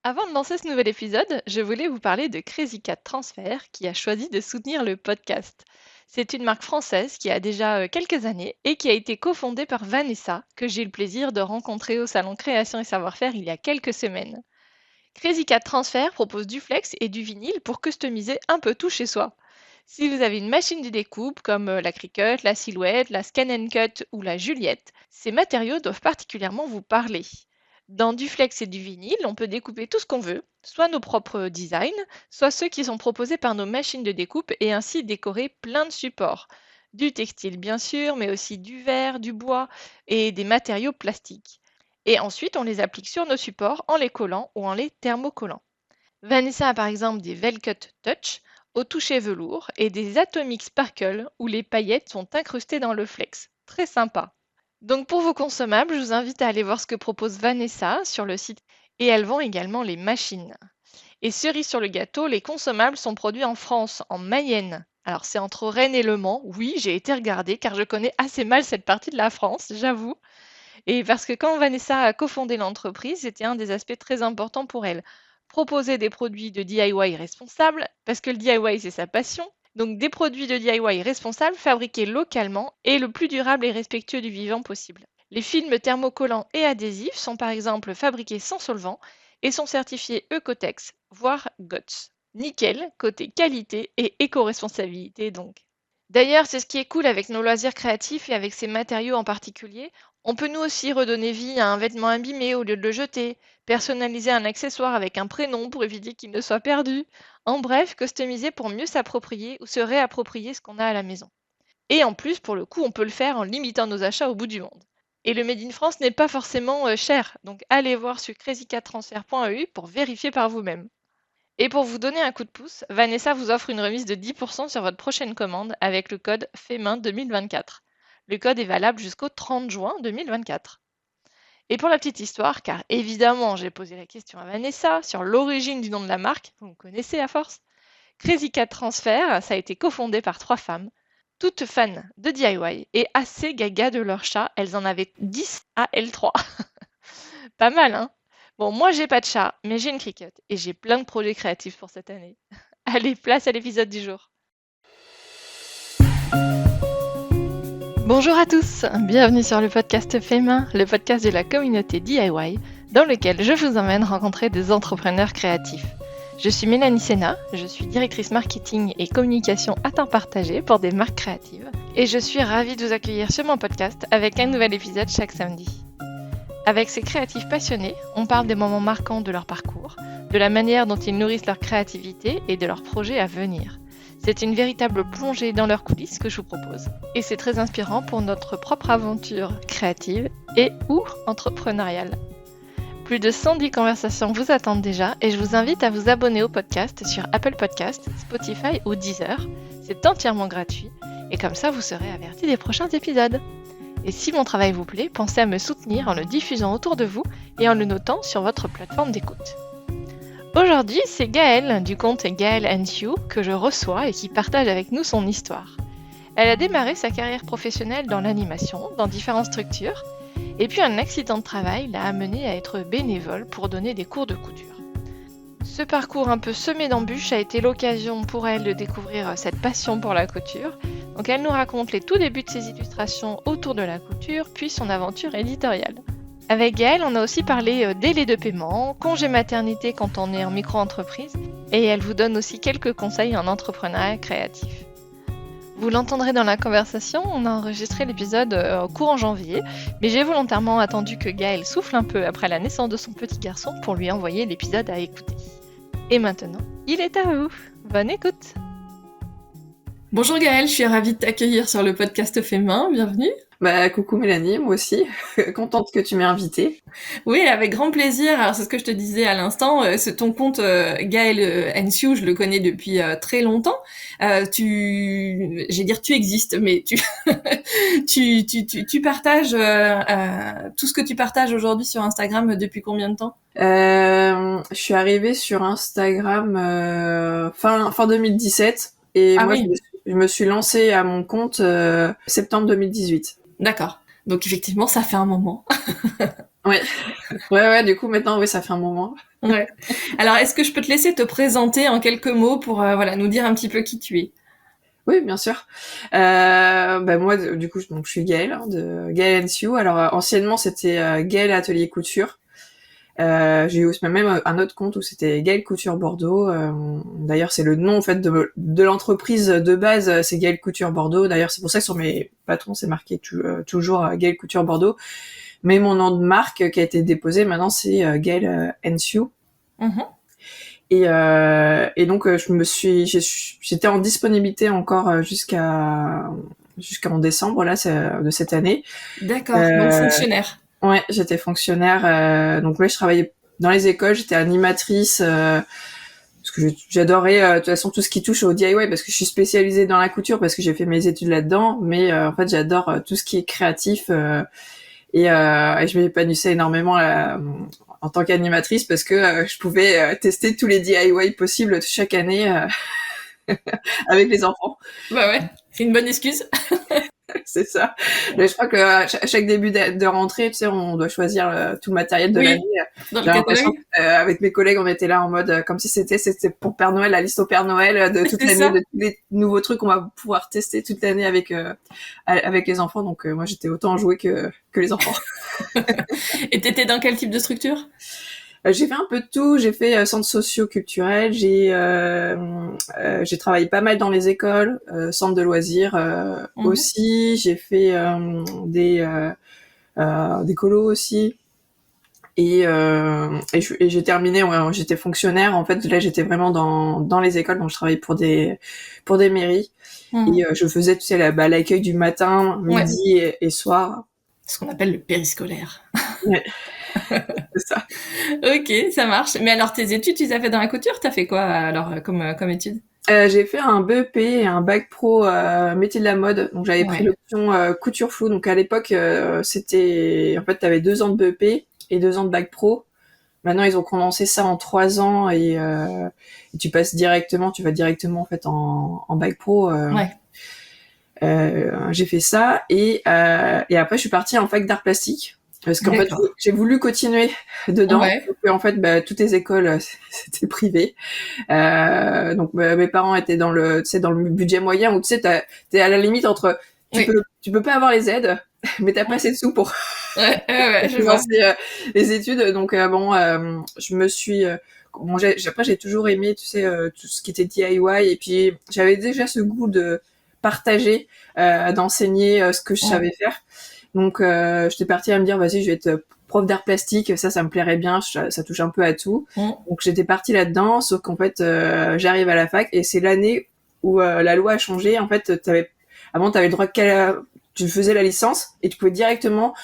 Avant de lancer ce nouvel épisode, je voulais vous parler de Crazy Cat Transfer qui a choisi de soutenir le podcast. C'est une marque française qui a déjà quelques années et qui a été cofondée par Vanessa, que j'ai eu le plaisir de rencontrer au salon Création et Savoir-faire il y a quelques semaines. Crazy Cat Transfer propose du flex et du vinyle pour customiser un peu tout chez soi. Si vous avez une machine de découpe comme la Cricut, la Silhouette, la Scan and Cut ou la Juliette, ces matériaux doivent particulièrement vous parler. Dans du flex et du vinyle, on peut découper tout ce qu'on veut, soit nos propres designs, soit ceux qui sont proposés par nos machines de découpe et ainsi décorer plein de supports. Du textile bien sûr, mais aussi du verre, du bois et des matériaux plastiques. Et ensuite, on les applique sur nos supports en les collant ou en les thermocollant. Vanessa a par exemple des Velcut Touch au toucher velours et des Atomic Sparkle où les paillettes sont incrustées dans le flex. Très sympa. Donc pour vos consommables, je vous invite à aller voir ce que propose Vanessa sur le site et elle vend également les machines. Et cerise sur le gâteau, les consommables sont produits en France, en Mayenne. Alors c'est entre Rennes et Le Mans. Oui, j'ai été regarder car je connais assez mal cette partie de la France, j'avoue. Et parce que quand Vanessa a cofondé l'entreprise, c'était un des aspects très importants pour elle. Proposer des produits de DIY responsables, parce que le DIY c'est sa passion. Donc des produits de DIY responsables fabriqués localement et le plus durable et respectueux du vivant possible. Les films thermocollants et adhésifs sont par exemple fabriqués sans solvant et sont certifiés Ecotex, voire GOTS. Nickel, côté qualité et éco-responsabilité donc. D'ailleurs, c'est ce qui est cool avec nos loisirs créatifs et avec ces matériaux en particulier. On peut nous aussi redonner vie à un vêtement abîmé au lieu de le jeter, personnaliser un accessoire avec un prénom pour éviter qu'il ne soit perdu. En bref, customiser pour mieux s'approprier ou se réapproprier ce qu'on a à la maison. Et en plus, pour le coup, on peut le faire en limitant nos achats au bout du monde. Et le Made in France n'est pas forcément cher, donc allez voir sur crazycattransfer.eu pour vérifier par vous-même. Et pour vous donner un coup de pouce, Vanessa vous offre une remise de 10% sur votre prochaine commande avec le code FEMAIN 2024. Le code est valable jusqu'au 30 juin 2024. Et pour la petite histoire, car évidemment j'ai posé la question à Vanessa sur l'origine du nom de la marque, vous me connaissez à force, Crazy Cat Transfer, ça a été cofondé par 3 femmes, toutes fans de DIY et assez gaga de leur chat, elles en avaient 10 à L3. Pas mal, hein? Bon, moi j'ai pas de chat, mais j'ai une Cricut et j'ai plein de projets créatifs pour cette année. Allez, place à l'épisode du jour. Bonjour à tous, bienvenue sur le podcast Fait Main, le podcast de la communauté DIY, dans lequel je vous emmène rencontrer des entrepreneurs créatifs. Je suis Mélanie Sénat, je suis directrice marketing et communication à temps partagé pour des marques créatives, et je suis ravie de vous accueillir sur mon podcast avec un nouvel épisode chaque samedi. Avec ces créatifs passionnés, on parle des moments marquants de leur parcours, de la manière dont ils nourrissent leur créativité et de leurs projets à venir. C'est une véritable plongée dans leurs coulisses que je vous propose. Et c'est très inspirant pour notre propre aventure créative et ou entrepreneuriale. Plus de 110 conversations vous attendent déjà et je vous invite à vous abonner au podcast sur Apple Podcasts, Spotify ou Deezer. C'est entièrement gratuit et comme ça vous serez avertis des prochains épisodes. Et si mon travail vous plaît, pensez à me soutenir en le diffusant autour de vous et en le notant sur votre plateforme d'écoute. Aujourd'hui, c'est Gaëlle du compte Gaëlle & You que je reçois et qui partage avec nous son histoire. Elle a démarré sa carrière professionnelle dans l'animation, dans différentes structures, et puis un accident de travail l'a amenée à être bénévole pour donner des cours de couture. Ce parcours un peu semé d'embûches a été l'occasion pour elle de découvrir cette passion pour la couture. Donc elle nous raconte les tout débuts de ses illustrations autour de la couture, puis son aventure éditoriale. Avec Gaëlle, on a aussi parlé délai de paiement, congé maternité quand on est en micro-entreprise, et elle vous donne aussi quelques conseils en entrepreneuriat créatif. Vous l'entendrez dans la conversation, on a enregistré l'épisode courant janvier, mais j'ai volontairement attendu que Gaëlle souffle un peu après la naissance de son petit garçon pour lui envoyer l'épisode à écouter. Et maintenant, il est à vous. Bonne écoute. Bonjour Gaëlle, je suis ravie de t'accueillir sur le podcast Fait Main, bienvenue. Coucou Mélanie, moi aussi, contente que tu m'aies invitée. Oui, avec grand plaisir. Alors c'est ce que je te disais à l'instant, c'est ton compte Gaëlle & You, je le connais depuis très longtemps. Tu existes, mais tu partages tout ce que tu partages aujourd'hui sur Instagram depuis combien de temps? Je suis arrivée sur Instagram fin 2017 et moi oui. je me suis lancée à mon compte septembre 2018. D'accord. Donc effectivement, ça fait un moment. Ouais, du coup maintenant oui, ça fait un moment. Ouais. Alors, est-ce que je peux te laisser te présenter en quelques mots pour voilà, nous dire un petit peu qui tu es? Oui, bien sûr. Moi, du coup, donc, je suis Gaëlle, de Gaëlle NCU. Alors, anciennement, c'était Gaëlle Atelier Couture. J'ai eu aussi même un autre compte où c'était Gaëlle Couture Bordeaux. D'ailleurs, c'est le nom en fait de l'entreprise de base, c'est Gaëlle Couture Bordeaux. D'ailleurs, c'est pour ça que sur mes patrons, c'est marqué toujours Gaëlle Couture Bordeaux. Mais mon nom de marque qui a été déposé maintenant, c'est Gaëlle NCU. Et donc j'étais en disponibilité encore jusqu'en décembre là de cette année. D'accord, donc fonctionnaire. Ouais, j'étais fonctionnaire. Donc là, je travaillais dans les écoles, j'étais animatrice. Parce que j'adorais de toute façon tout ce qui touche au DIY parce que je suis spécialisée dans la couture parce que j'ai fait mes études là-dedans. Mais en fait, j'adore tout ce qui est créatif. Et je m'épanouissais énormément en tant qu'animatrice parce que je pouvais tester tous les DIY possibles chaque année avec les enfants. Bah ouais, c'est une bonne excuse. C'est ça. Mais je crois que à chaque début de rentrée, tu sais, on doit choisir tout le matériel de l'année. Dans J'ai le l'impression catalogue. avec mes collègues, on était là en mode comme si c'était pour Père Noël, la liste au Père Noël de toute l'année, de tous les nouveaux trucs qu'on va pouvoir tester toute l'année avec les enfants. Donc moi, j'étais autant enjouée que les enfants. Et t'étais dans quel type de structure? J'ai fait un peu de tout. J'ai fait centres socio-culturels. J'ai travaillé pas mal dans les écoles, centres de loisirs aussi. J'ai fait des colos aussi. Et j'ai terminé. Ouais, j'étais fonctionnaire. En fait, là, j'étais vraiment dans les écoles. Donc, je travaillais pour des mairies. Et je faisais, tu sais, l'accueil du matin, midi et soir. Ce qu'on appelle le périscolaire. Ouais. C'est ça. Ok, ça marche. Mais alors, tes études, tu les as fait dans la couture? T'as fait quoi alors comme études? J'ai fait un BEP et un bac pro métier de la mode. Donc j'avais pris l'option couture floue. Donc à l'époque, c'était en fait t'avais 2 ans de BEP et 2 ans de bac pro. Maintenant ils ont condensé ça en 3 ans et tu vas directement en fait en bac pro. J'ai fait ça et après je suis partie en fac d'art plastique. Parce qu'en fait, j'ai voulu continuer dedans. Donc, en fait, toutes les écoles, c'était privé. Donc, mes parents étaient dans le budget moyen où, tu sais, t'es à la limite entre, tu peux pas avoir les aides, mais t'as pas assez de sous pour financer les études. Donc, je me suis, après, j'ai toujours aimé, tu sais, tout ce qui était DIY. Et puis, j'avais déjà ce goût de partager, d'enseigner ce que je savais faire. Donc, j'étais partie à me dire, vas-y, je vais être prof d'art plastique, ça me plairait bien, ça touche un peu à tout. Donc, j'étais partie là-dedans, sauf qu'en fait, j'arrive à la fac et c'est l'année où la loi a changé. En fait, avant, t'avais le droit tu faisais la licence et tu pouvais directement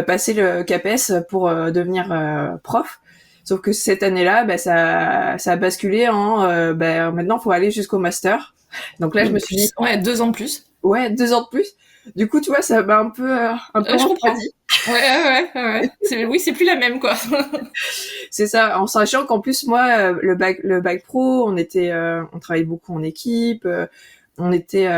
passer le CAPES pour devenir prof. Sauf que cette année-là, ça a basculé en maintenant, faut aller jusqu'au master. Donc là, je me suis dit... Ouais, 2 ans de plus. Ouais, 2 ans de plus. Du coup, tu vois, ça m'a un peu je comprends. Ouais. Oui, c'est plus la même, quoi. C'est ça, en sachant qu'en plus, moi, le bac pro, on travaillait beaucoup en équipe, on était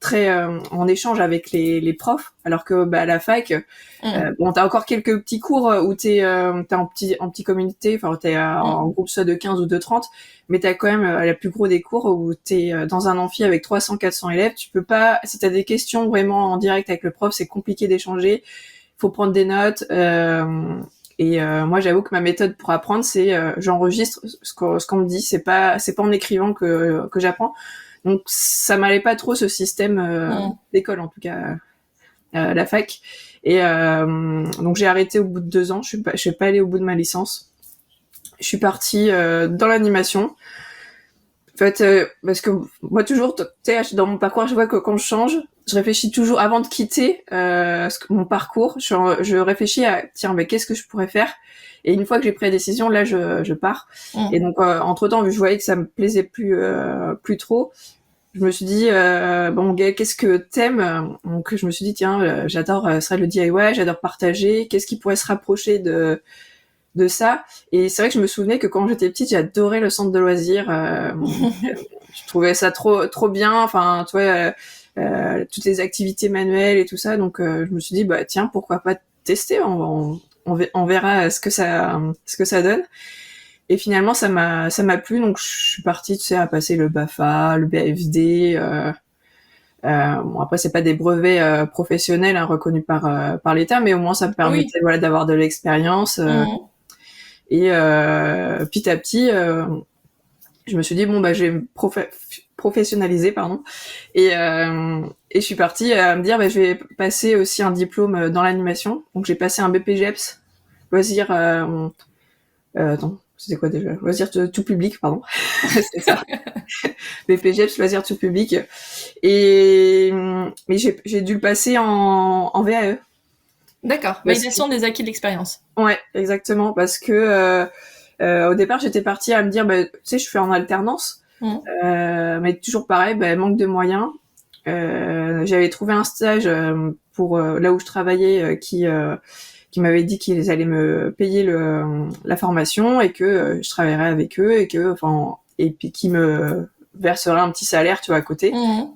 très en échange avec les profs, alors que à la fac, t'as encore quelques petits cours où t'es en petit communauté, enfin t'es en groupe soit de 15 ou de 30, mais t'as quand même la plus gros des cours où t'es dans un amphi avec 300-400 élèves, tu peux pas, si t'as des questions vraiment en direct avec le prof, c'est compliqué d'échanger, faut prendre des notes. Moi, j'avoue que ma méthode pour apprendre, c'est j'enregistre ce qu'on me dit. C'est pas en écrivant que j'apprends. Donc, ça m'allait pas trop ce système d'école, en tout cas, la fac. Et donc, j'ai arrêté au bout de 2 ans. Je suis pas allée au bout de ma licence. Je suis partie dans l'animation. En fait, parce que moi toujours, tu sais, dans mon parcours, je vois que quand je change, je réfléchis toujours avant de quitter mon parcours. Je réfléchis à tiens, mais qu'est-ce que je pourrais faire. Et une fois que j'ai pris la décision, là, je pars. Et donc, entre temps, vu que je voyais que ça me plaisait plus trop, je me suis dit bon, Gaëlle, qu'est-ce que t'aimes? Donc, je me suis dit tiens, j'adore ça le DIY, j'adore partager. Qu'est-ce qui pourrait se rapprocher de ça. Et c'est vrai que je me souvenais que quand j'étais petite, j'adorais le centre de loisirs. Je trouvais ça trop bien. Enfin, tu vois, toutes les activités manuelles et tout ça. Donc, je me suis dit, tiens, pourquoi pas tester. On verra ce que ça donne. Et finalement, ça m'a plu, donc je suis partie, tu sais, à passer le BAFA, le BAFD. Bon, après, c'est pas des brevets professionnels reconnus par l'État, mais au moins ça me Oui. permettait, voilà, d'avoir de l'expérience. Mhm. Et petit à petit, je me suis dit bon bah je vais me professionnaliser, pardon. Et je suis partie à me dire bah je vais passer aussi un diplôme dans l'animation. Donc j'ai passé un BPGEPS, loisirs. Attends, c'était quoi déjà? Loisirs tout public, pardon. C'est ça. BPGEPS, loisirs tout public. Et mais j'ai dû le passer en VAE. D'accord. Validation des acquis de l'expérience. Ouais, exactement, parce que au départ j'étais partie à me dire bah tu sais je fais en alternance, Mhm. mais toujours pareil, bah, manque de moyens. J'avais trouvé un stage pour là où je travaillais qui m'avait dit qu'ils allaient me payer la formation et que je travaillerais avec eux et puis qui me verserait un petit salaire, tu vois, à côté. Mhm.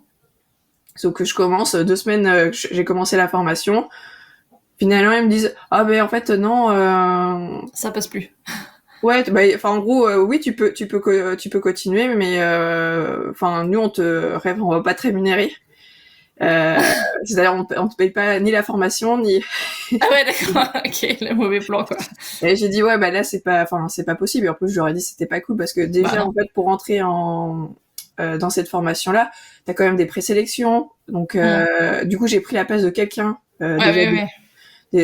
Sauf que je commence 2 semaines, j'ai commencé la formation. Finalement, ils me disent ah ben en fait non. Ça passe plus. Ouais, bah, enfin en gros, oui, tu peux continuer, mais enfin nous on va pas te rémunérer. C'est-à-dire on te paye pas ni la formation ni. Ah ouais, d'accord. Ok, le mauvais plan, quoi. Et j'ai dit ouais bah là c'est pas possible. Et en plus je leur ai dit c'était pas cool parce que Bah déjà en non. fait pour rentrer dans cette formation là, t'as quand même des présélections. Donc Mhm. du coup j'ai pris la place de quelqu'un Ouais, ouais, ouais.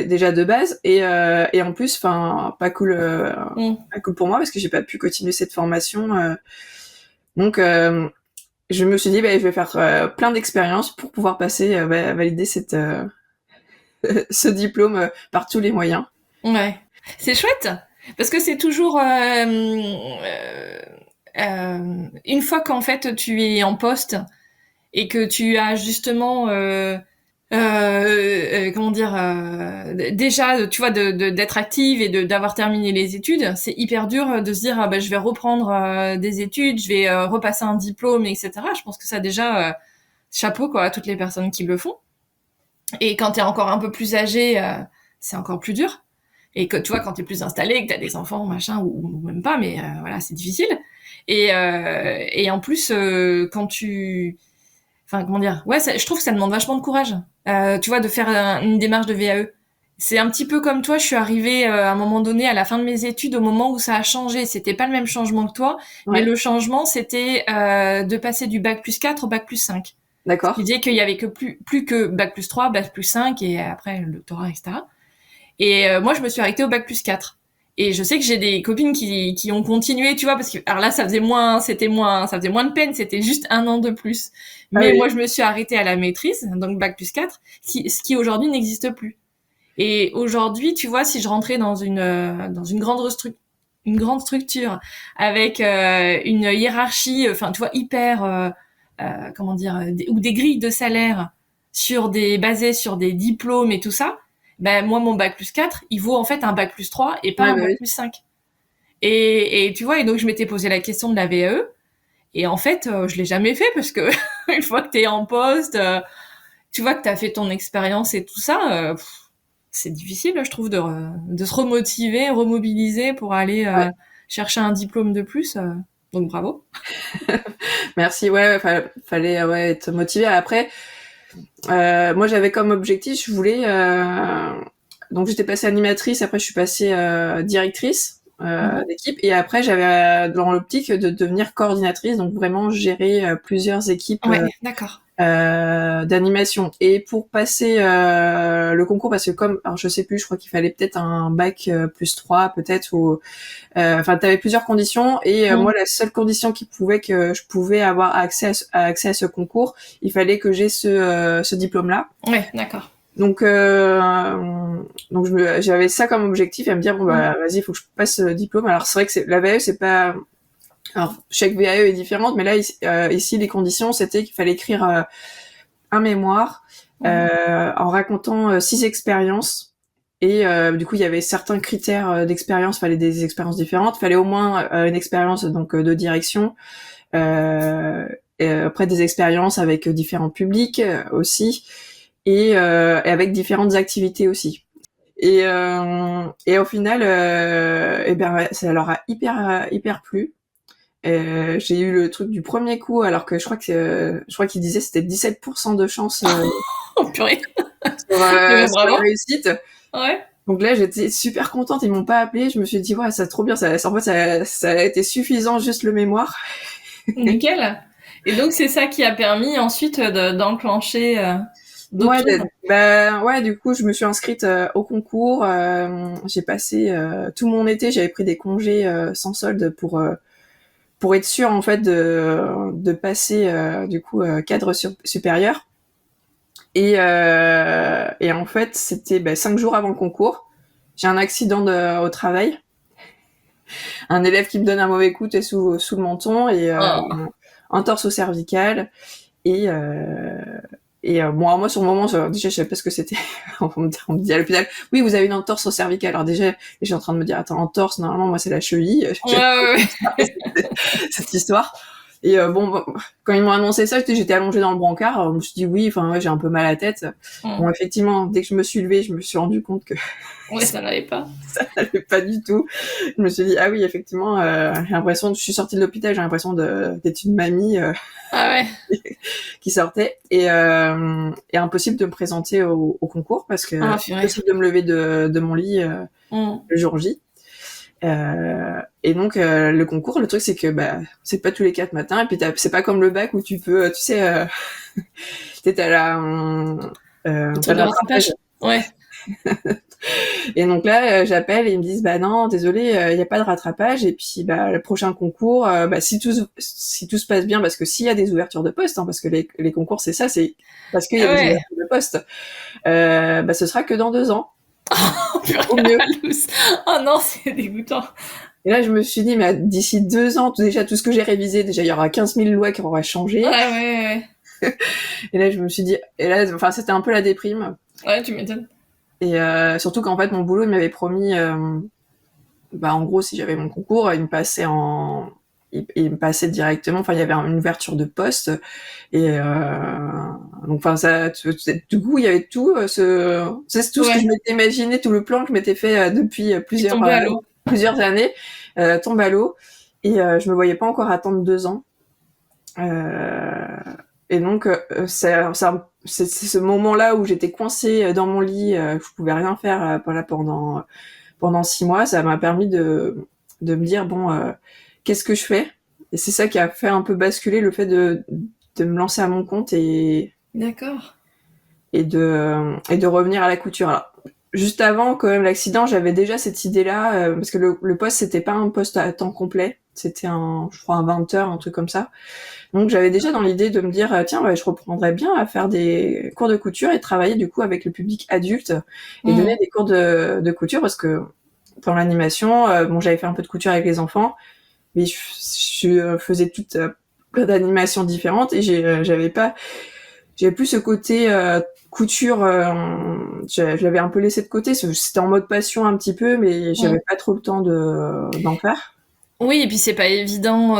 déjà de base et en plus enfin Mhm. pas cool pour moi parce que j'ai pas pu continuer cette formation. Donc je me suis dit bah, je vais faire plein d'expériences pour pouvoir passer valider ce diplôme par tous les moyens. Ouais. C'est chouette parce que c'est toujours une fois qu'en fait tu es en poste et que tu as justement comment dire déjà tu vois d'être active et de d'avoir terminé les études, c'est hyper dur de se dire ah, bah, je vais reprendre des études, je vais repasser un diplôme, etc. Je pense que ça déjà chapeau quoi à toutes les personnes qui le font. Et quand t'es encore un peu plus âgé, c'est encore plus dur. Et que tu vois, quand t'es plus installé, que t'as des enfants, machin, ou même pas, mais voilà, c'est difficile. Et en plus, quand tu, enfin, comment dire, ouais, je trouve que ça demande vachement de courage. Tu vois, de faire une démarche de VAE. C'est un petit peu comme toi, je suis arrivée à un moment donné à la fin de mes études, au moment où ça a changé. C'était pas le même changement que toi, mais Ouais, le changement, c'était de passer du bac+4 au bac+5. Ce qui d'accord. disait qu'il y avait que plus que bac+3, bac+5 et après le doctorat, etc. Et moi, je me suis arrêtée au bac+4. Et je sais que j'ai des copines qui ont continué, tu vois, parce que alors là, ça faisait moins de peine, c'était juste 1 an de plus. Ah Mais moi, oui. je me suis arrêtée à la maîtrise, donc bac+4, ce qui aujourd'hui n'existe plus. Et aujourd'hui, tu vois, si je rentrais dans une grande structure avec une hiérarchie, enfin, tu vois, hyper, comment dire, ou des grilles de salaire basées sur des diplômes et tout ça, ben moi, mon bac+4, il vaut en fait un bac+3 et pas Ouais, un bah oui. bac+5. Et tu vois, et donc je m'étais posé la question de la VAE, et en fait, je l'ai jamais fait parce que une fois que t'es en poste, tu vois que t'as fait ton expérience et tout ça, c'est difficile, je trouve, de se remotiver, remobiliser pour aller Ouais. chercher un diplôme de plus. Donc bravo. Merci. Ouais, fallait ouais être motivé. Après, moi j'avais comme objectif, je voulais donc j'étais passée animatrice. Après, je suis passée directrice Mhm. d'équipe et après j'avais dans l'optique de devenir coordinatrice, donc vraiment gérer plusieurs équipes Ouais, d'accord. d'animation. Et pour passer le concours, parce que comme, alors je sais plus, je crois qu'il fallait peut-être un bac +3 peut-être, ou enfin t'avais plusieurs conditions. Et moi, Mhm. la seule condition qui pouvait que je pouvais avoir accès à ce concours, il fallait que j'ai ce diplôme-là. Ouais, d'accord. Donc, j'avais ça comme objectif, à me dire bon Mhm. bah vas-y, il faut que je passe ce diplôme. Alors c'est vrai que la VAE, c'est pas, alors chaque VAE est différente, mais là ici les conditions c'était qu'il fallait écrire un mémoire Mhm. en racontant 6 expériences. Et du coup, il y avait certains critères d'expérience. Fallait des expériences différentes. Fallait au moins une expérience donc de direction. Et après des expériences avec différents publics aussi et avec différentes activités aussi. Et au final, ben ouais, ça leur a hyper plu. J'ai eu le truc du premier coup, alors que je crois qu'il disait c'était 17% de chance Oh purée. sur la réussite. Ouais. Donc là, j'étais super contente. Ils m'ont pas appelé. Je me suis dit ouais, c'est trop bien. En fait, ça a été suffisant, juste le mémoire. Nickel. Et donc c'est ça qui a permis ensuite d'enclencher d'autres choses. Du coup, je me suis inscrite au concours. J'ai passé tout mon été. J'avais pris des congés sans solde pour être sûre en fait de passer du coup cadre supérieur. Et en fait, c'était 5 jours avant le concours. J'ai un accident au travail. Un élève qui me donne un mauvais coup sous le menton et un torse cervical. Et bon, moi sur le moment, déjà je savais pas ce que c'était. On me dit à l'hôpital, oui, vous avez une entorse au cervical. Alors déjà, j'ai en train de me dire, attends, entorse, normalement moi c'est la cheville. Cette histoire. Et quand ils m'ont annoncé ça, j'étais allongée dans le brancard. Alors, je me suis dit oui, enfin ouais, j'ai un peu mal à la tête. Bon, effectivement, dès que je me suis levée, je me suis rendu compte que ça n'allait pas. Ça n'allait pas du tout. Je me suis dit ah oui, effectivement, j'ai l'impression je suis sortie de l'hôpital, j'ai l'impression d'être une mamie qui sortait et impossible de me présenter au concours parce que impossible de me lever de mon lit le jour J. Et donc le concours, le truc c'est que c'est pas tous les 4 matins et puis c'est pas comme le bac où tu peux, tu sais, t'es à la rattrapage. Ouais. Et donc là, j'appelle et ils me disent non, désolé, il y a pas de rattrapage. Et puis le prochain concours, si tout se passe bien, parce que s'il y a des ouvertures de poste, parce que les concours c'est ça, c'est parce qu'il y a des ouvertures de poste, ce sera que dans 2 ans. Au mieux. Oh non, c'est dégoûtant. Et là, je me suis dit, mais d'ici 2 ans, déjà tout ce que j'ai révisé, déjà il y aura 15 000 lois qui auront changé. Ouais. Et là, je me suis dit, c'était un peu la déprime. Ouais, tu m'étonnes. Et surtout qu'en fait, mon boulot, il m'avait promis, en gros, si j'avais mon concours, il me passait directement. Enfin, il y avait une ouverture de poste. Et donc, du coup, il y avait tout c'est tout ce que je m'étais imaginé, tout le plan que je m'étais fait depuis plusieurs années, tombe à l'eau. Et je me voyais pas encore attendre 2 ans. Et donc, c'est ce moment-là où j'étais coincée dans mon lit, je pouvais rien faire pendant 6 mois. Ça m'a permis de me dire qu'est-ce que je fais? Et c'est ça qui a fait un peu basculer le fait de me lancer à mon compte et d'accord. Et de revenir à la couture. Alors, juste avant quand même l'accident, j'avais déjà cette idée-là parce que le poste c'était pas un poste à temps complet, c'était un 20 heures, un truc comme ça. Donc j'avais déjà dans l'idée de me dire tiens, je reprendrais bien à faire des cours de couture et travailler du coup avec le public adulte et donner des cours de couture parce que dans l'animation, j'avais fait un peu de couture avec les enfants, mais je faisais toutes plein d'animations différentes et j'avais plus ce côté couture, je l'avais un peu laissé de côté, c'était en mode passion un petit peu, mais j'avais pas trop le temps d'en faire. Oui, et puis c'est pas évident.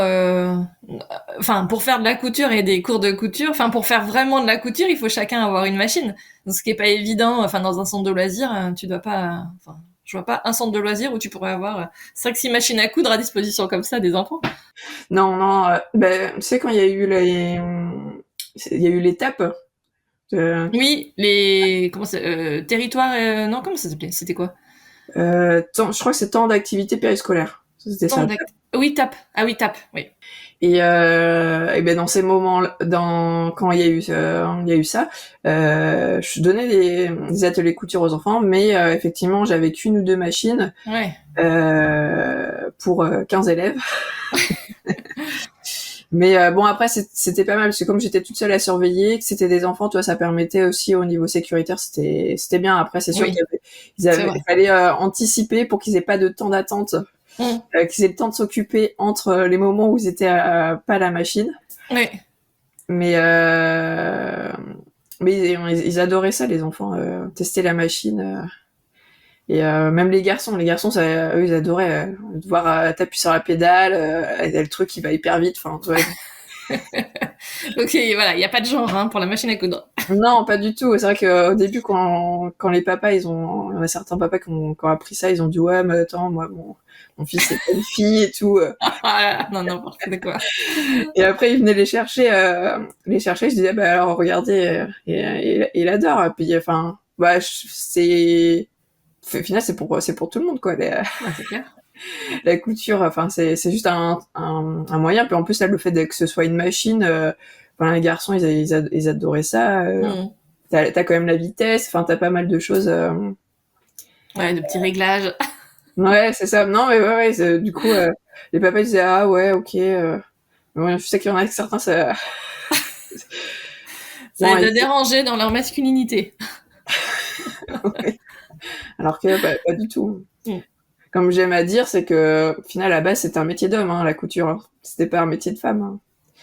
Pour faire de la couture et des cours de couture, pour faire vraiment de la couture, il faut chacun avoir une machine. Donc, ce qui est pas évident. Dans un centre de loisirs, tu dois pas. Je vois pas un centre de loisirs où tu pourrais avoir 5-6 machines à coudre à disposition comme ça des enfants. Non. Tu sais quand il y a eu l'étape. Oui, les territoires. Non, comment ça s'appelait? C'était quoi? Je crois que c'est temps d'activité périscolaire. C'était ça. Oui, TAP. Ah oui, TAP, oui. Et dans ces moments, quand il y a eu ça, je donnais des ateliers couture aux enfants, mais effectivement, j'avais qu'une ou 2 machines pour 15 élèves. Mais après, c'était pas mal parce que comme j'étais toute seule à surveiller, que c'était des enfants, tu vois, ça permettait aussi au niveau sécuritaire, c'était bien. Après, c'est sûr il fallait anticiper pour qu'ils aient pas de temps d'attente. Qu'ils aient le temps de s'occuper entre les moments où ils étaient pas à la machine. Oui. Mais ils adoraient ça, les enfants, tester la machine. Et même les garçons, eux, ils adoraient devoir t'appuyer sur la pédale, le truc qui va hyper vite. Donc voilà, il y a pas de genre hein, pour la machine à coudre. Non, pas du tout. C'est vrai qu'au début, quand les papas, il y en a certains papas qui ont appris ça, ils ont dit ouais, mais attends, moi, mon fils c'est pas une fille et tout. Ah, non, n'importe quoi. Et après, ils venaient les chercher. Je disais bah alors regardez, il adore. Et puis enfin, bah au final, c'est pour tout le monde quoi. C'est clair. La couture, enfin c'est juste un moyen. Puis en plus là, le fait que ce soit une machine, enfin les garçons ils adoraient ça. T'as quand même la vitesse, enfin t'as pas mal de choses. Ouais, de petits réglages. Ouais, c'est ça. Non mais ouais, du coup les papas disaient ah ouais ok. Ouais, je sais qu'il y en a certains ça. Ça Bon, les a dérangés dans leur masculinité. ouais. Alors que pas du tout. Mm. Comme j'aime à dire, c'est que au final à la base c'était un métier d'homme, hein, la couture. Hein. C'était pas un métier de femme. Hein.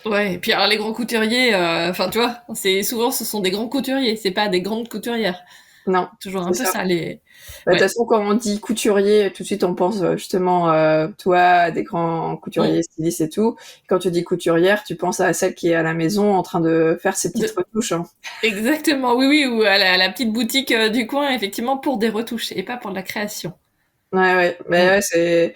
Ouais, et puis alors les grands couturiers, enfin tu vois, souvent ce sont des grands couturiers, c'est pas des grandes couturières. Non, Toujours un c'est peu ça. ça les. De toute Ouais. façon, quand on dit couturier, tout de suite on pense justement toi, des grands Mm. couturiers, stylistes et tout. Quand tu dis couturière, tu penses à celle qui est à la maison en train de faire ses petites retouches. Hein. Exactement, oui, oui, ou à la petite boutique du coin, effectivement, pour des retouches et pas pour de la création. Ouais, mais Mm. ouais, c'est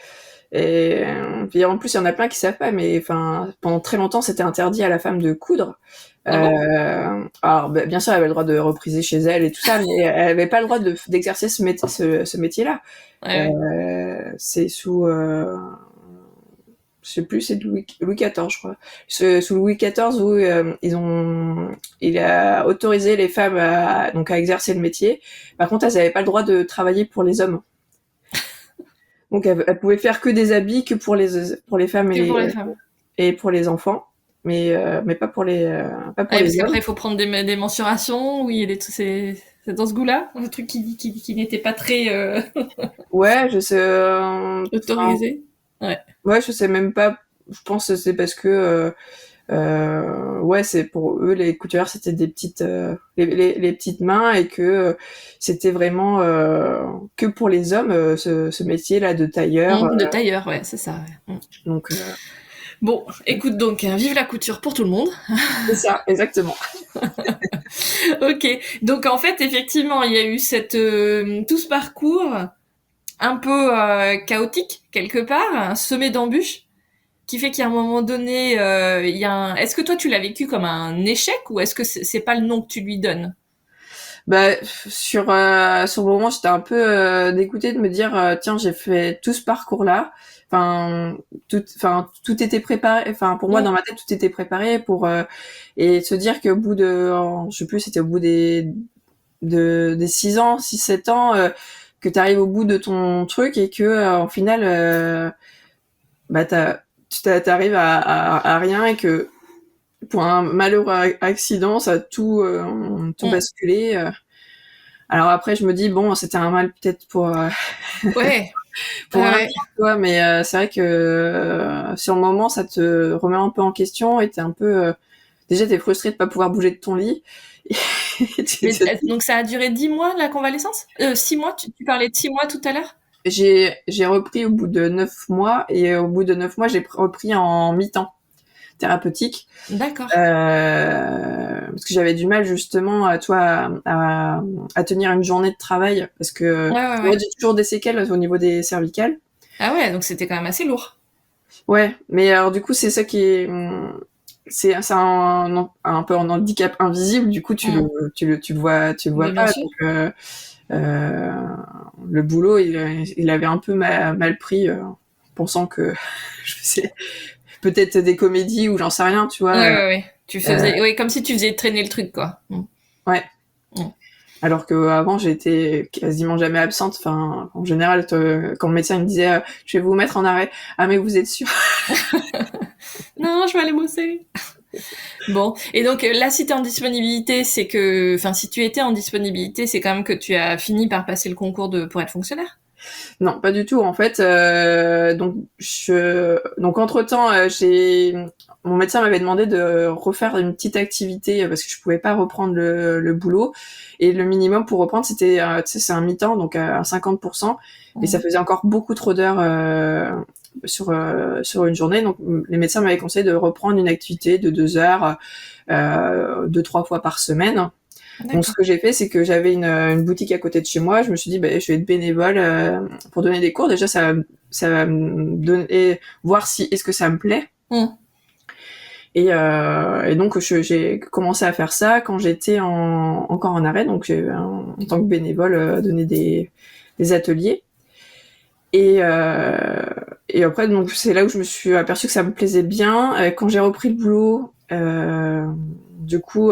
et puis en plus il y en a plein qui savent pas, mais enfin pendant très longtemps c'était interdit à la femme de coudre. Ah bon? Alors bien sûr elle avait le droit de repriser chez elle et tout ça, mais elle avait pas le droit d'exercer ce métier-là. Ouais, ouais. C'est sous je sais plus, c'est Louis XIV, je crois. Sous Louis XIV où il a autorisé les femmes à exercer le métier. Par contre, elles n'avaient pas le droit de travailler pour les hommes. Donc, elles pouvaient faire que des habits que pour les femmes Que pour les femmes. et pour les enfants, mais pas pour Ah, parce les hommes. qu'après, il faut prendre des mensurations, oui, c'est dans ce goût-là, un truc qui n'était pas très Ouais, je sais. autorisé. Ouais. Ouais, je sais même pas. Je pense que c'est parce que ouais, c'est pour eux les couturières c'était des petites les petites mains et que c'était vraiment que pour les hommes ce métier là de tailleur. De tailleur, ouais, c'est ça. Ouais. Donc Bon, écoute donc, vive la couture pour tout le monde. c'est ça, exactement. Ok, donc en fait, effectivement, il y a eu tout ce parcours un peu chaotique quelque part, semé d'embûches, qui fait qu'à un moment donné, il y a Est-ce que toi tu l'as vécu comme un échec ou est-ce que c'est pas le nom que tu lui donnes? Bah sur le moment j'étais un peu dégoûtée de me dire tiens j'ai fait tout ce parcours là. Tout était préparé. Enfin pour moi dans ma tête tout était préparé pour et se dire qu'au bout je sais plus c'était au bout des 6 ans, 6-7 ans, que tu arrives au bout de ton truc et que en final, bah t'arrives à rien et que pour un malheureux accident, ça a tout basculé. Alors après, je me dis bon, c'était un mal peut-être Ouais. pour un Ouais. bien, quoi, mais c'est vrai que sur le moment, ça te remet un peu en question et t'es un peu déjà t'es frustré de pas pouvoir bouger de ton lit. Donc ça a duré 10 mois la convalescence 6 mois, tu parlais de 6 mois tout à l'heure. J'ai repris au bout de 9 mois et au bout de 9 mois, j'ai repris en mi-temps thérapeutique. D'accord. Parce que j'avais du mal justement à tenir une journée de travail parce que Ouais. j'ai toujours des séquelles au niveau des cervicales. Ah ouais, donc c'était quand même assez lourd. Ouais, mais alors du coup c'est ça qui est c'est un peu un handicap invisible, du coup tu le vois Mais bien pas. sûr. Donc le boulot il avait un peu mal pris pensant que je faisais peut-être des comédies ou j'en sais rien, tu vois. Ouais. Tu faisais, ouais, comme si tu faisais traîner le truc, quoi. Ouais. Alors que avant j'étais quasiment jamais absente. Enfin, en général, quand le médecin il me disait je vais vous mettre en arrêt, ah mais vous êtes sûr? Non, je vais aller bosser. Bon, et donc là, si t'es en disponibilité, si tu étais en disponibilité, c'est quand même que tu as fini par passer le concours pour être fonctionnaire. Non, pas du tout. En fait, donc entre-temps, mon médecin m'avait demandé de refaire une petite activité parce que je pouvais pas reprendre le boulot et le minimum pour reprendre c'était c'est un mi-temps donc à 50% et ça faisait encore beaucoup trop d'heures sur une journée. Donc les médecins m'avaient conseillé de reprendre une activité de 2 heures, 2-3 fois par semaine. Donc ce que j'ai fait, c'est que j'avais une boutique à côté de chez moi. Je me suis dit, je vais être bénévole pour donner des cours. Déjà, ça va me donner, voir si est-ce que ça me plaît. Et donc j'ai commencé à faire ça quand j'étais encore en arrêt. Donc j'ai en tant que bénévole donné des ateliers. Et après, donc c'est là où je me suis aperçue que ça me plaisait bien. Quand j'ai repris le boulot, du coup,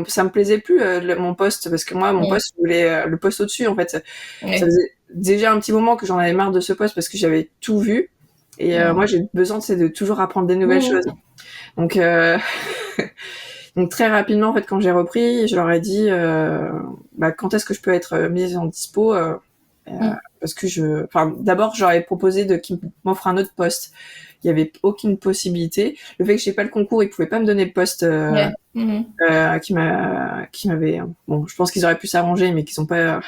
ça me plaisait plus mon poste, parce que moi, mon poste, je voulais le poste au-dessus. En fait, ça faisait déjà un petit moment que j'en avais marre de ce poste parce que j'avais tout vu. Et moi, j'ai besoin de toujours apprendre des nouvelles choses. Donc, donc très rapidement, en fait, quand j'ai repris, je leur ai dit, quand est-ce que je peux être mise en dispo parce que d'abord, j'aurais proposé qu'ils m'offrent un autre poste. Il y avait aucune possibilité. Le fait que j'ai pas le concours, ils pouvaient pas me donner le poste qui m'avait. Bon, je pense qu'ils auraient pu s'arranger, mais qu'ils ont pas.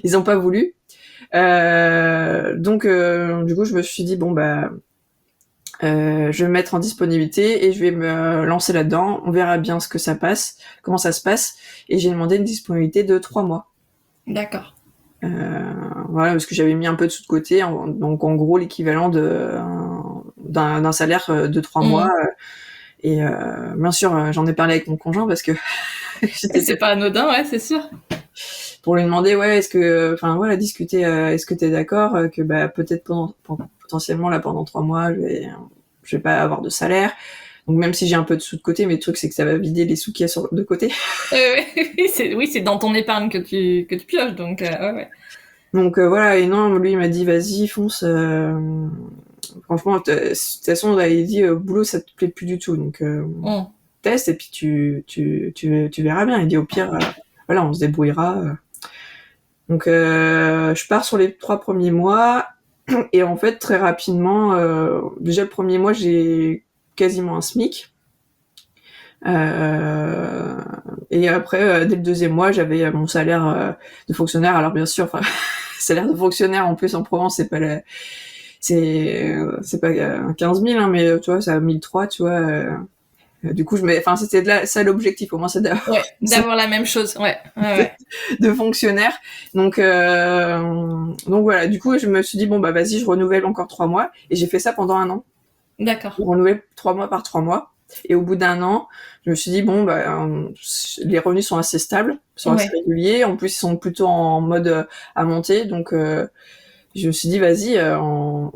Ils ont pas voulu. Donc, du coup, je me suis dit je vais me mettre en disponibilité et je vais me lancer là-dedans. On verra bien comment ça se passe. Et j'ai demandé une disponibilité de 3 mois. D'accord. Voilà, parce que j'avais mis un peu de sous de côté, donc en gros l'équivalent d'un salaire de 3 mois. Et bien sûr, j'en ai parlé avec mon conjoint parce que c'est pas anodin, ouais, c'est sûr. Pour lui demander, discuter, est-ce que t'es d'accord que peut-être potentiellement là pendant 3 mois, je vais pas avoir de salaire. Donc même si j'ai un peu de sous de côté, mais le truc c'est que ça va vider les sous qu'il y a de côté. c'est dans ton épargne que tu pioches, donc ouais. Donc voilà, et non, lui il m'a dit vas-y fonce. Franchement, de toute façon, il dit boulot ça te plaît plus du tout, donc teste et puis tu verras bien. Il dit au pire, voilà, on se débrouillera. Donc je pars sur les 3 premiers mois et en fait très rapidement, déjà le premier mois j'ai quasiment un SMIC. Et après, dès le deuxième mois, j'avais mon salaire de fonctionnaire. Alors bien sûr, salaire de fonctionnaire en plus en Provence, c'est pas 15 000, hein, mais tu vois, c'est à 1003, tu vois. Du coup, c'était ça l'objectif, au moins, c'est d'avoir la même chose, de fonctionnaire. Donc voilà. Du coup, je me suis dit vas-y, je renouvelle encore 3 mois, et j'ai fait ça pendant 1 an. D'accord. Je renouvelle 3 mois par 3 mois. Et au bout d'1 an, je me suis dit les revenus sont assez stables, sont assez réguliers. En plus, ils sont plutôt en mode à monter. Donc, je me suis dit vas-y, on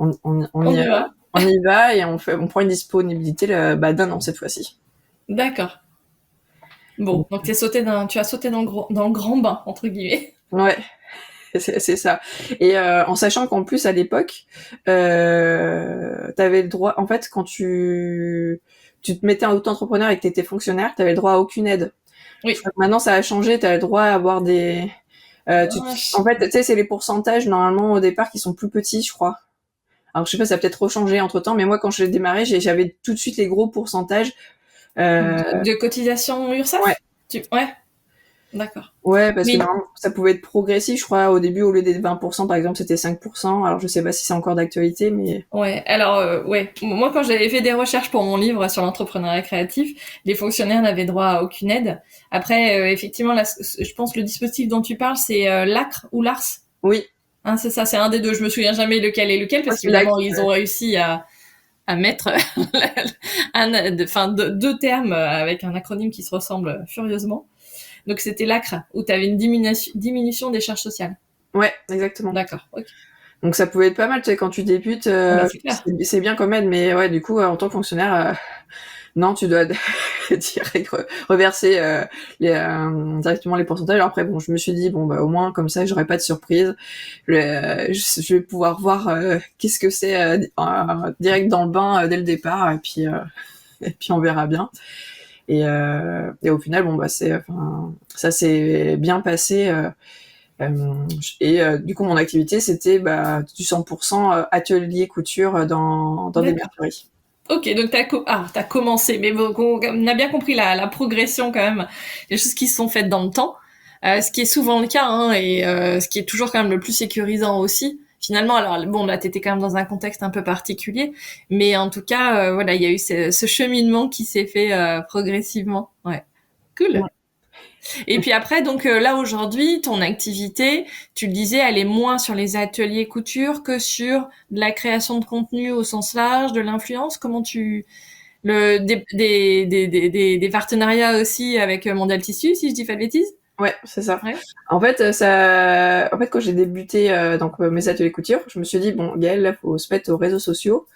y va et on prend une disponibilité d'1 an cette fois-ci. D'accord. Bon, donc tu as sauté dans le grand bain entre guillemets. Ouais. C'est ça. Et en sachant qu'en plus à l'époque, t'avais le droit. En fait, quand tu te mettais en auto-entrepreneur et que t'étais fonctionnaire, t'avais le droit à aucune aide. Oui. Je crois que maintenant ça a changé. T'as le droit à avoir des. En fait, tu sais, c'est les pourcentages normalement au départ qui sont plus petits, je crois. Alors je sais pas, ça a peut-être rechangé entre temps, mais moi quand j'ai démarré, j'avais tout de suite les gros pourcentages. De cotisation URSSAF. Ouais. D'accord. Ouais, parce que normalement, ça pouvait être progressif, je crois. Au début, au lieu des 20%, par exemple, c'était 5%. Alors, je sais pas si c'est encore d'actualité, mais... Ouais, alors, moi, quand j'avais fait des recherches pour mon livre sur l'entrepreneuriat créatif, les fonctionnaires n'avaient droit à aucune aide. Après, effectivement, là, je pense que le dispositif dont tu parles, c'est l'ACRE ou l'ARS. Oui. Hein, c'est ça, c'est un des deux. Je me souviens jamais lequel est lequel, parce qu'évidemment, ils ont réussi à mettre deux termes avec un acronyme qui se ressemble furieusement. Donc c'était l'ACRE, où tu avais une diminution des charges sociales. Ouais, exactement. D'accord. Okay. Donc ça pouvait être pas mal, tu sais, quand tu débutes, c'est bien comme aide, mais ouais, du coup, en tant que fonctionnaire, non, tu dois direct reverser directement les pourcentages. Alors après, je me suis dit, au moins, comme ça, j'aurai pas de surprise. Je vais pouvoir voir qu'est-ce que c'est direct dans le bain dès le départ, et puis on verra bien. Et au final, ça s'est bien passé. Du coup, mon activité, c'était du 100% atelier couture dans des merceries. Ok, donc t'as commencé, mais on a bien compris la progression quand même, les choses qui se sont faites dans le temps, ce qui est souvent le cas, hein, et ce qui est toujours quand même le plus sécurisant aussi, finalement, alors bon, là, t'étais quand même dans un contexte un peu particulier, mais en tout cas, voilà, il y a eu ce cheminement qui s'est fait progressivement. Ouais, cool. Ouais. Et puis après, donc là aujourd'hui, ton activité, tu le disais, elle est moins sur les ateliers couture que sur de la création de contenu au sens large, de l'influence. Comment tu des partenariats aussi avec Mondial Tissu, si je dis pas de bêtises. Ouais, c'est ça. Ouais. En fait, quand j'ai débuté mes ateliers couture, je me suis dit bon, Gaëlle, là, faut se mettre aux réseaux sociaux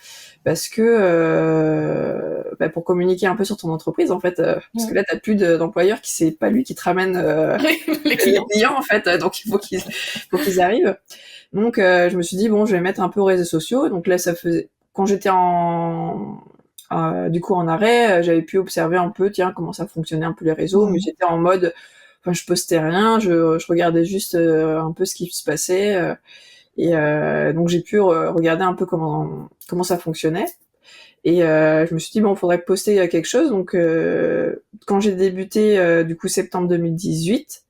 parce que pour communiquer un peu sur ton entreprise, en fait, parce que là, t'as plus d'employeur qui c'est pas lui qui te ramène Les les clients. clients, en fait, donc il faut qu'ils arrivent. Donc, je me suis dit bon, je vais mettre un peu aux réseaux sociaux. Donc là, ça faisait quand j'étais du coup en arrêt, j'avais pu observer un peu, tiens, comment ça fonctionnait un peu les réseaux, mais j'étais en mode enfin, je postais rien, je regardais juste un peu ce qui se passait donc j'ai pu regarder un peu comment ça fonctionnait et je me suis dit bon, faudrait poster quelque chose. Donc quand j'ai débuté du coup septembre 2018,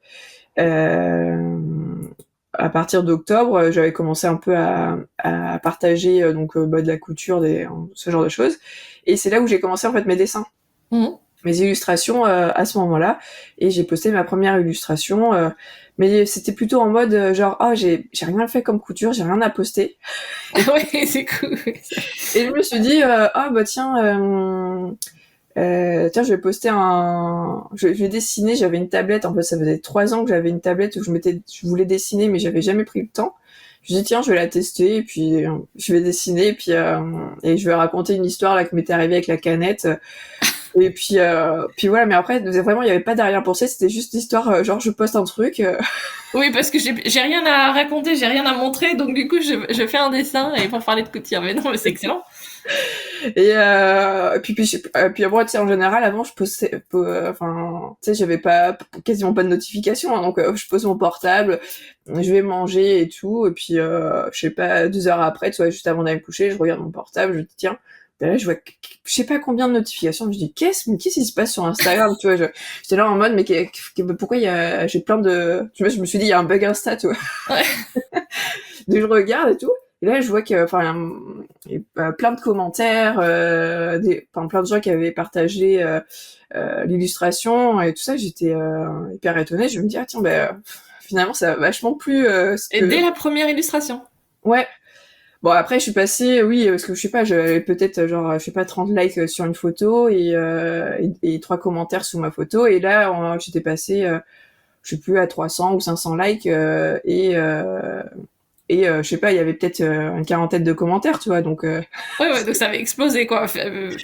à partir d'octobre, j'avais commencé un peu à partager de la couture, ce genre de choses. Et c'est là où j'ai commencé en fait mes dessins. Mes illustrations à ce moment-là, et j'ai posté ma première illustration, mais c'était plutôt en mode genre j'ai rien fait comme couture, j'ai rien à poster. Ouais, c'est cool. Et je me suis dit tiens, je vais poster je vais dessiner. J'avais une tablette, en fait ça faisait 3 ans que j'avais une tablette où je voulais dessiner, mais j'avais jamais pris le temps. Je me dis tiens, je vais la tester et puis je vais dessiner et je vais raconter une histoire là qui m'était arrivée avec la canette. Et puis voilà, mais après, vraiment, il n'y avait pas d'arrière-pensée, c'était juste l'histoire, genre, je poste un truc. Oui, parce que j'ai rien à raconter, j'ai rien à montrer, donc du coup, je fais un dessin et pour parler de couture. Mais non, mais c'est excellent. Puis après, tu sais, en général, avant, je postais, tu sais, j'avais quasiment pas de notification, hein, donc je pose mon portable, je vais manger et tout, et puis, je sais pas, 2 heures après, tu vois, juste avant d'aller me coucher, je regarde mon portable, je dis, tiens, ben là, je vois, je sais pas combien de notifications, je dis, qu'est-ce qui se passe sur Instagram, tu vois, j'étais là en mode, mais pourquoi j'ai plein de, tu vois, je me suis dit, il y a un bug Insta, tu vois. Ouais. Donc je regarde et tout, et là, je vois qu'il y a plein de commentaires, plein de gens qui avaient partagé l'illustration et tout ça. J'étais hyper étonnée. Je me dis, ah tiens, finalement, ça a vachement plu. Et dès la première illustration. Ouais. Bon, après, je suis passée, oui, parce que je sais pas, j'avais peut-être, genre, je sais pas, 30 likes sur une photo et 3 commentaires sous ma photo. Et là, j'étais passée, je sais plus, à 300 ou 500 likes je sais pas, il y avait peut-être une quarantaine de commentaires, tu vois, donc ouais, donc ça avait explosé, quoi.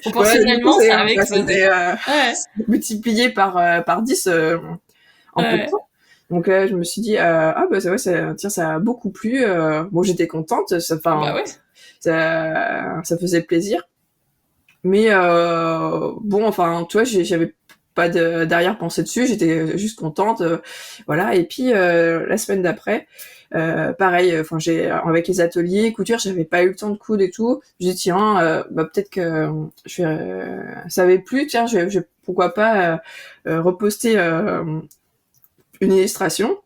Proportionnellement, ouais, ça avait explosé. Ouais. multiplié par 10 en peu de Ouais. temps. Donc là, je me suis dit, c'est vrai, tiens, ça a beaucoup plu. Bon, j'étais contente, Bah ouais. ça faisait plaisir. Mais bon, enfin, tu vois, j'avais pas d'arrière-pensée dessus, j'étais juste contente, voilà. Et puis la semaine d'après, pareil, avec les ateliers couture, j'avais pas eu le temps de coudre et tout. J'ai dit tiens, peut-être que ça avait plu, tiens, pourquoi pas reposter une illustration.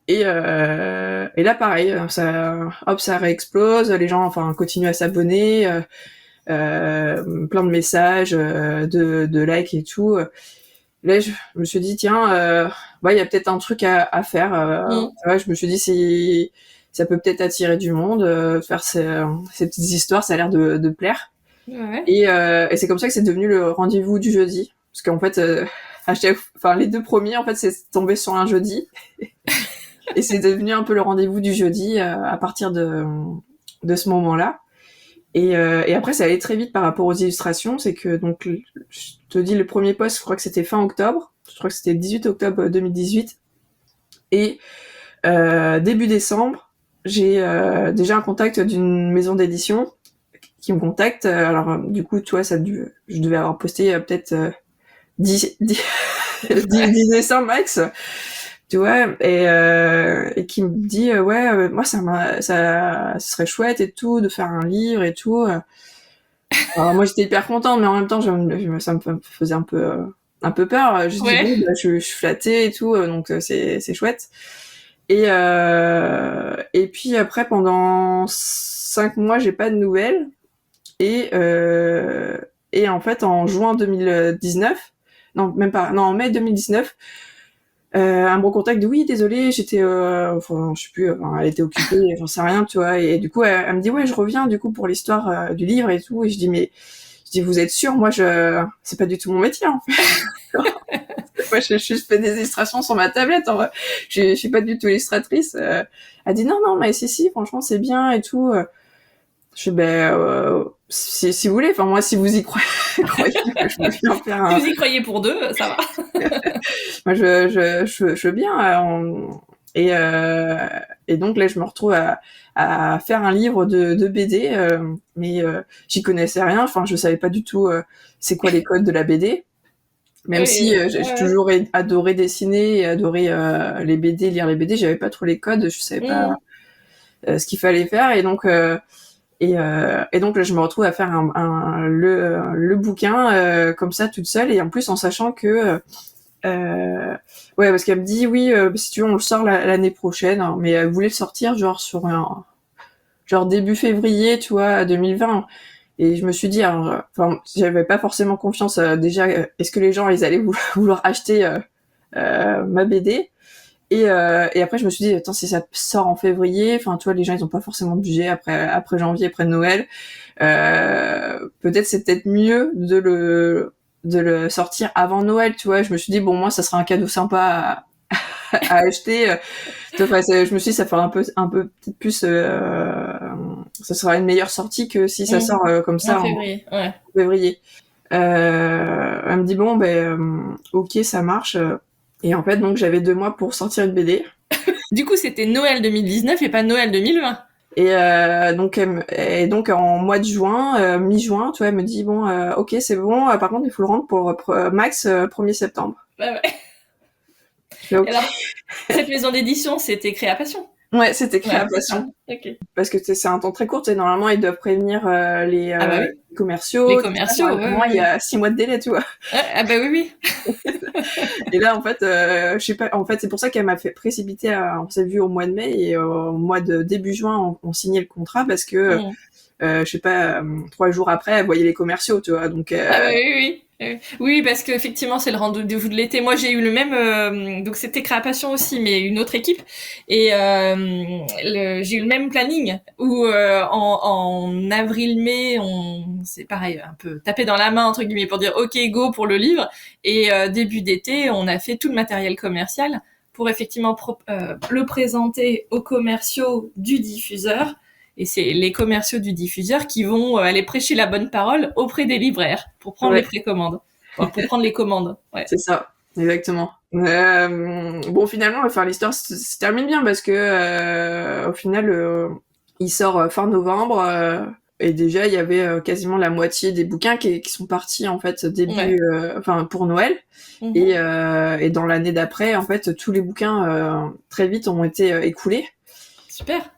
Et là pareil, ça réexplose, les gens continuent à s'abonner, plein de messages, de likes et tout. Là, je me suis dit tiens, il y a peut-être un truc à faire. Ouais, je me suis dit si ça peut peut-être attirer du monde, faire ces petites histoires, ça a l'air de plaire. Ouais. Et c'est comme ça que c'est devenu le rendez-vous du jeudi, parce qu'en fait, les 2 premiers, en fait, c'est tombé sur un jeudi, et c'est devenu un peu le rendez-vous du jeudi à partir de ce moment-là. Et après, ça allait très vite par rapport aux illustrations. C'est que, donc, je te dis, le premier post, je crois que c'était fin octobre. Je crois que c'était le 18 octobre 2018. Et début décembre, j'ai déjà un contact d'une maison d'édition qui me contacte. Alors, du coup, tu vois, je devais avoir posté peut-être 10 dessins max. Tu vois, et qui me dit moi ce serait chouette et tout de faire un livre et tout. Alors moi j'étais hyper contente, mais en même temps ça me faisait un peu peur. Je dis Ouais. bon, je suis flattée et tout, donc c'est chouette. Et puis après, pendant 5 mois, j'ai pas de nouvelles. Et en fait, en juin 2019, non, même pas, non, en mai 2019, un bon contact de oui, désolé, j'étais, enfin, je sais plus, enfin, elle était occupée, j'en sais rien, tu vois. Et du coup, elle me dit ouais, je reviens du coup pour l'histoire du livre et tout. Et je dis mais, je dis vous êtes sûr, moi c'est pas du tout mon métier en fait. Moi, je juste fais des illustrations sur ma tablette. En vrai. Je suis pas du tout illustratrice. Elle dit non, non, mais si, franchement, c'est bien et tout. Je fais, ben, si vous voulez, enfin, moi, si vous y croyez, je veux bien faire Si un... vous y croyez pour deux, ça va. Moi, je veux bien. Et donc, là, je me retrouve à faire un livre de BD, mais j'y connaissais rien. Enfin, je savais pas du tout c'est quoi les codes de la BD. Même si j'ai toujours adoré dessiner et adoré les BD, lire les BD, j'avais pas trop les codes, je savais pas ce qu'il fallait faire. Et donc, là, je me retrouve à faire le bouquin comme ça toute seule, et en plus en sachant que ouais, parce qu'elle me dit oui, si tu veux on le sort l'année prochaine, hein, mais elle voulait le sortir genre sur genre début février, tu vois, 2020. Et je me suis dit, enfin, j'avais pas forcément confiance déjà. Est-ce que les gens ils allaient vouloir acheter ma BD? Et après je me suis dit, attends, si ça sort en février, enfin, tu vois, les gens ils ont pas forcément de budget après janvier, après Noël. Peut-être c'est peut-être mieux de le sortir avant Noël, tu vois. Je me suis dit bon, moi ça sera un cadeau sympa à acheter. Enfin, je me suis dit ça fera un peu peut-être plus ça sera une meilleure sortie que si ça sort comme ça en février. Ouais. en février. Elle me dit bon ben ok, ça marche. Et en fait donc j'avais 2 mois pour sortir une BD. Du coup c'était Noël 2019 et pas Noël 2020. Et donc en mois de juin, mi-juin, tu vois, elle me dit bon ok, c'est bon, par contre il faut le rendre pour max 1er septembre. Ouais. Okay. Alors, cette maison d'édition, c'était Créapassion. Ouais, c'était Créapassion. Okay. Parce que c'est un temps très court, et normalement ils doivent prévenir les commerciaux. Les commerciaux, moi il y a 6 mois de délai, tu vois. Ah bah oui. Et là en fait, je sais pas, en fait c'est pour ça qu'elle m'a fait précipiter. On s'est vu au mois de mai, et au mois de début juin on signait le contrat parce que je sais pas, 3 jours après elle voyait les commerciaux, tu vois. Donc ah bah oui. Oui, parce qu'effectivement, c'est le rendez-vous de l'été. Moi, j'ai eu le même... donc, c'était Créapassion aussi, mais une autre équipe. Et j'ai eu le même planning où en avril-mai, c'est pareil, un peu tapé dans la main, entre guillemets, pour dire « Ok, go » pour le livre. Et début d'été, on a fait tout le matériel commercial pour effectivement le présenter aux commerciaux du diffuseur. Et c'est les commerciaux du diffuseur qui vont aller prêcher la bonne parole auprès des libraires pour prendre les précommandes, pour prendre les commandes. Ouais. C'est ça, exactement. Bon, finalement, enfin, l'histoire se termine bien parce que au final, il sort fin novembre. Et déjà, il y avait quasiment la moitié des bouquins qui sont partis en fait début, enfin pour Noël. Et dans l'année d'après, en fait, tous les bouquins très vite ont été écoulés. Super.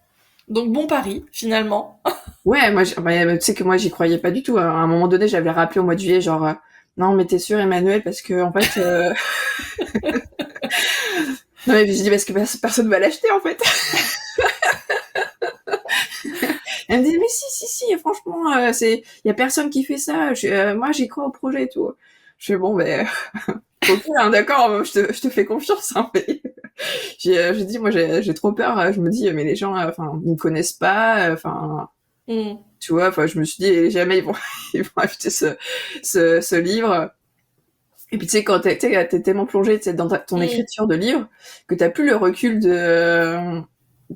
Donc bon pari, finalement. Ouais, moi, tu sais que moi, j'y croyais pas du tout. À un moment donné, j'avais rappelé au mois de juillet, genre, non, mais t'es sûr, Emmanuel, parce que, en fait, non, mais j'ai dit, parce que personne va l'acheter, en fait. Elle me dit, mais si, franchement, il y a personne qui fait ça. Moi, j'y crois au projet et tout. Je fais, bon, ben, ok, hein, d'accord, je te fais confiance, hein, mais j'ai dit, moi, j'ai trop peur. Je me dis, mais les gens, enfin, ils me connaissent pas, enfin, tu vois, enfin, je me suis dit, jamais ils vont acheter ce livre. Et puis, tu sais, quand t'es tellement plongé dans ton écriture de livre, que t'as plus le recul de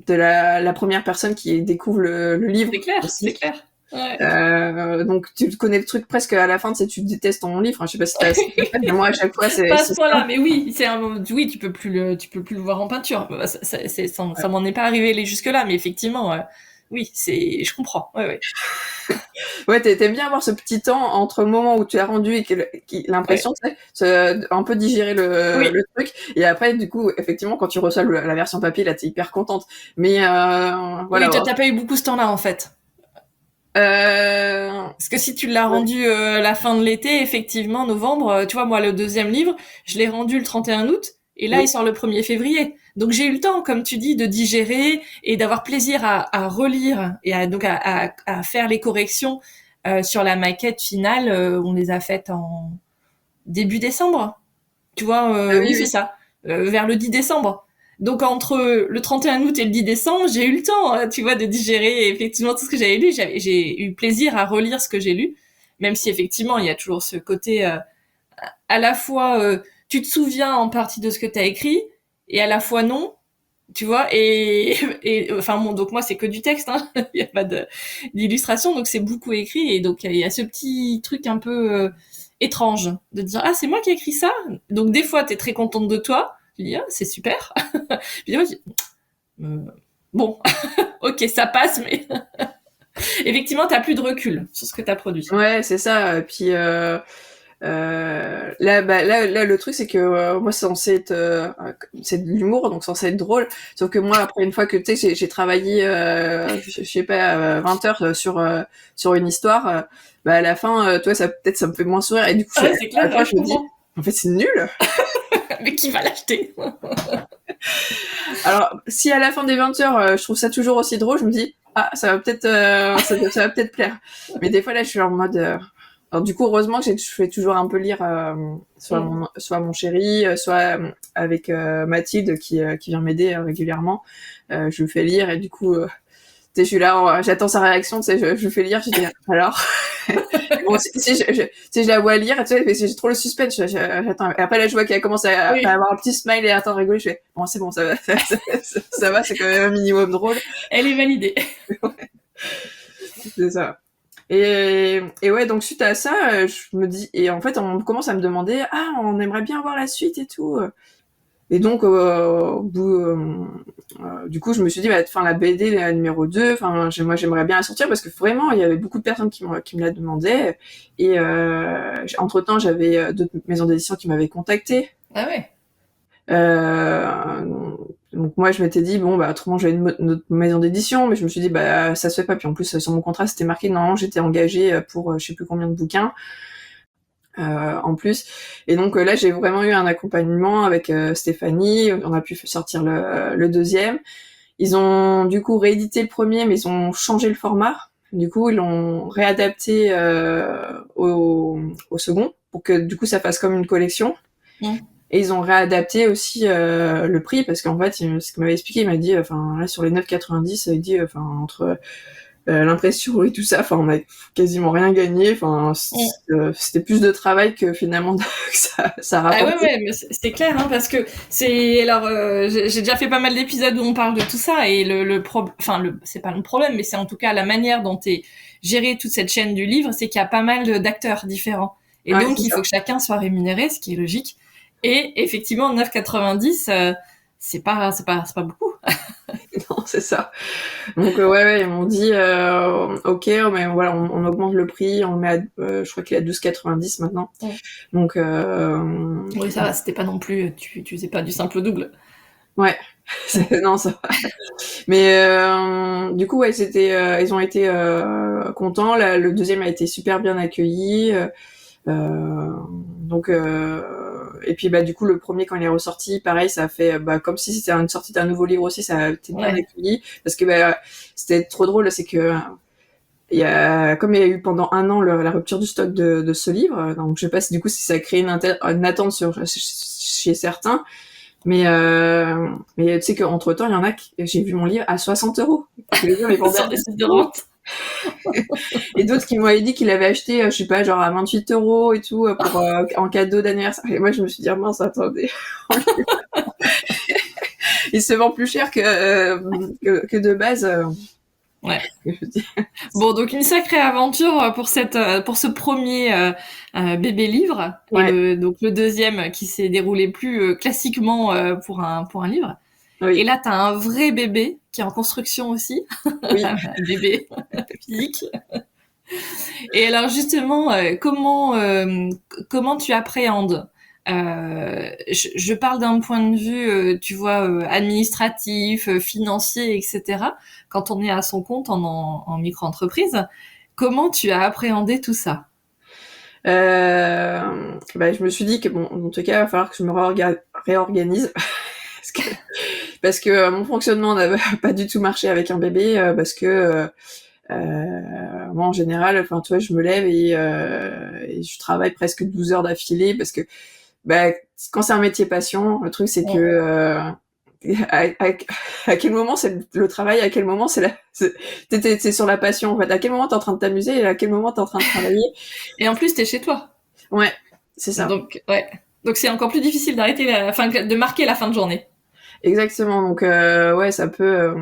la première personne qui découvre le livre. C'est clair. Ouais. Donc tu connais le truc presque à la fin, tu détestes ton livre. Enfin, je sais pas si t'as mais moi à chaque fois c'est pas à ce point-là, mais oui, oui, tu peux plus le voir en peinture. Ça m'en est pas arrivé jusque là, mais effectivement, oui, je comprends. Ouais. Ouais, t'aimes bien avoir ce petit temps entre le moment où tu as rendu et l'impression, tu sais, un peu digérer le truc, et après, du coup, effectivement, quand tu reçois la version papier, là, t'es hyper contente. Mais voilà. Oui, t'as pas eu beaucoup ce temps-là, en fait. Parce que si tu l'as rendu la fin de l'été, effectivement, novembre, tu vois, moi, le deuxième livre, je l'ai rendu le 31 août, et là, il sort le 1er février. Donc j'ai eu le temps, comme tu dis, de digérer et d'avoir plaisir à relire et à faire les corrections sur la maquette finale. On les a faites en début décembre. Tu vois, Oui, oui, c'est oui. ça, vers le 10 décembre. Donc entre le 31 août et le 10 décembre, j'ai eu le temps, tu vois, de digérer effectivement tout ce que j'avais lu. J'ai eu plaisir à relire ce que j'ai lu, même si effectivement il y a toujours ce côté à la fois tu te souviens en partie de ce que tu as écrit et à la fois non, tu vois. Et enfin bon, donc moi c'est que du texte, hein. Il y a pas d'illustration, donc c'est beaucoup écrit et donc il y a ce petit truc un peu étrange de dire ah c'est moi qui ai écrit ça. Donc des fois t'es très contente de toi, tu dis ah c'est super. Puis moi je dis euh, bon ok ça passe mais effectivement t'as plus de recul sur ce que t'as produit. Ouais, c'est ça. Puis là, le truc, c'est que moi, c'est censé être, c'est de l'humour, donc censé être drôle. Sauf que moi, après, une fois que tu sais, j'ai travaillé, je sais pas, 20 heures sur une histoire, bah à la fin, toi, ça peut-être ça me fait moins sourire. Et du coup, Ah ouais, c'est à clair, la fin, je je me dis, comprends. en fait, c'est nul. Mais qui va l'acheter? Alors, si à la fin des 20 heures, je trouve ça toujours aussi drôle, je me dis, ah, ça va peut-être, ça va peut-être plaire. Mais des fois, là, je suis en mode. Alors, du coup, heureusement que je fais toujours un peu lire, soit mon chéri, soit avec Mathilde qui vient m'aider régulièrement. Je lui fais lire et du coup, tu sais, je suis là, j'attends sa réaction, tu sais, je lui fais lire, je dis alors. Bon, tu sais, je la vois lire, tu sais, j'ai trop le suspense, j'attends. Et après, là, je vois qu'elle commence à Oui, avoir un petit smile et à attendre rigoler, je fais, bon, c'est bon, ça va, ça va, c'est quand même un minimum drôle. elle est validée. C'est ça. Et ouais, donc suite à ça, je me dis, et en fait, on commence à me demander, ah, on aimerait bien voir la suite et tout. Et donc, au bout, du coup, je me suis dit, bah, enfin, la BD la numéro 2, enfin, moi, j'aimerais bien la sortir parce que vraiment, il y avait beaucoup de personnes qui me la demandaient. Et entre-temps, j'avais d'autres maisons d'édition qui m'avaient contacté. Ah ouais. Donc moi, je m'étais dit, bon, bah, autrement, j'avais une autre maison d'édition, mais je me suis dit, bah, ça se fait pas. Puis en plus, sur mon contrat, c'était marqué, normalement, j'étais engagée pour je sais plus combien de bouquins. En plus. Et donc là, j'ai vraiment eu un accompagnement avec Stéphanie. On a pu sortir le deuxième. Ils ont du coup réédité le premier, mais ils ont changé le format. Du coup, ils l'ont réadapté au second pour que du coup ça fasse comme une collection. Mm. Et ils ont réadapté aussi le prix parce qu'en fait, ce qu'il m'avait expliqué, il m'a dit, enfin là sur les 9,90, il dit, enfin entre l'impression et tout ça, enfin on a quasiment rien gagné, enfin c'était plus de travail que finalement que ça Ah ouais, rapportait. ouais, mais c'est clair, hein, parce que c'est alors j'ai déjà fait pas mal d'épisodes où on parle de tout ça et c'est pas le problème, mais c'est en tout cas la manière dont est gérée toute cette chaîne du livre, c'est qu'il y a pas mal d'acteurs différents et Ouais, donc c'est il ça. faut que chacun soit rémunéré, ce qui est logique. Et effectivement 9,90 c'est pas beaucoup. Non, c'est ça. Donc ouais, ils m'ont dit ok, mais voilà, on augmente le prix, on le met à, je crois qu'il est à 12,90 maintenant. Ouais. Donc Oui, ça va, c'était pas non plus tu faisais pas du simple double. ouais, non ça va. Mais du coup ouais, c'était ils ont été contents. Le deuxième a été super bien accueilli. Donc et puis bah du coup le premier quand il est ressorti, pareil, ça a fait bah comme si c'était une sortie d'un nouveau livre aussi, ça a été bien Ouais. accueilli parce que bah c'était trop drôle, c'est que comme il y a eu pendant un an la rupture du stock de ce livre, donc je sais pas si du coup si ça a créé une attente chez certains, mais tu sais qu'entre temps il y en a j'ai vu mon livre à 60 €, que les gens les vendaient à Sur des sites de rente. et d'autres qui m'avaient dit qu'il avait acheté, je sais pas, genre à 28 € et tout, pour en cadeau d'anniversaire. Et moi, je me suis dit, ah, mince, attendez, il se vend plus cher que de base. Ouais. Je veux dire. Bon, donc une sacrée aventure pour ce premier bébé livre et Ouais, donc le deuxième qui s'est déroulé plus classiquement pour un livre. Et oui, là, t'as un vrai bébé qui est en construction aussi, oui. un bébé physique. Et alors justement, comment tu appréhendes je parle d'un point de vue, tu vois, administratif, financier, etc. Quand on est à son compte en micro-entreprise, comment tu as appréhendé tout ça? Bah, je me suis dit que bon, en tout cas, il va falloir que je me réorganise. parce que mon fonctionnement n'avait pas du tout marché avec un bébé, parce que moi en général, enfin tu vois, je me lève et je travaille presque 12 heures d'affilée parce que bah, quand c'est un métier passion, le truc c'est que à quel moment c'est le travail, à quel moment t'es sur la passion en fait, à quel moment t'es en train de t'amuser et à quel moment t'es en train de travailler. Et en plus, t'es chez toi. Ouais, c'est ça. Donc, ouais. Donc, c'est encore plus difficile d'arrêter de marquer la fin de journée. Exactement. Donc, ouais, ça peut.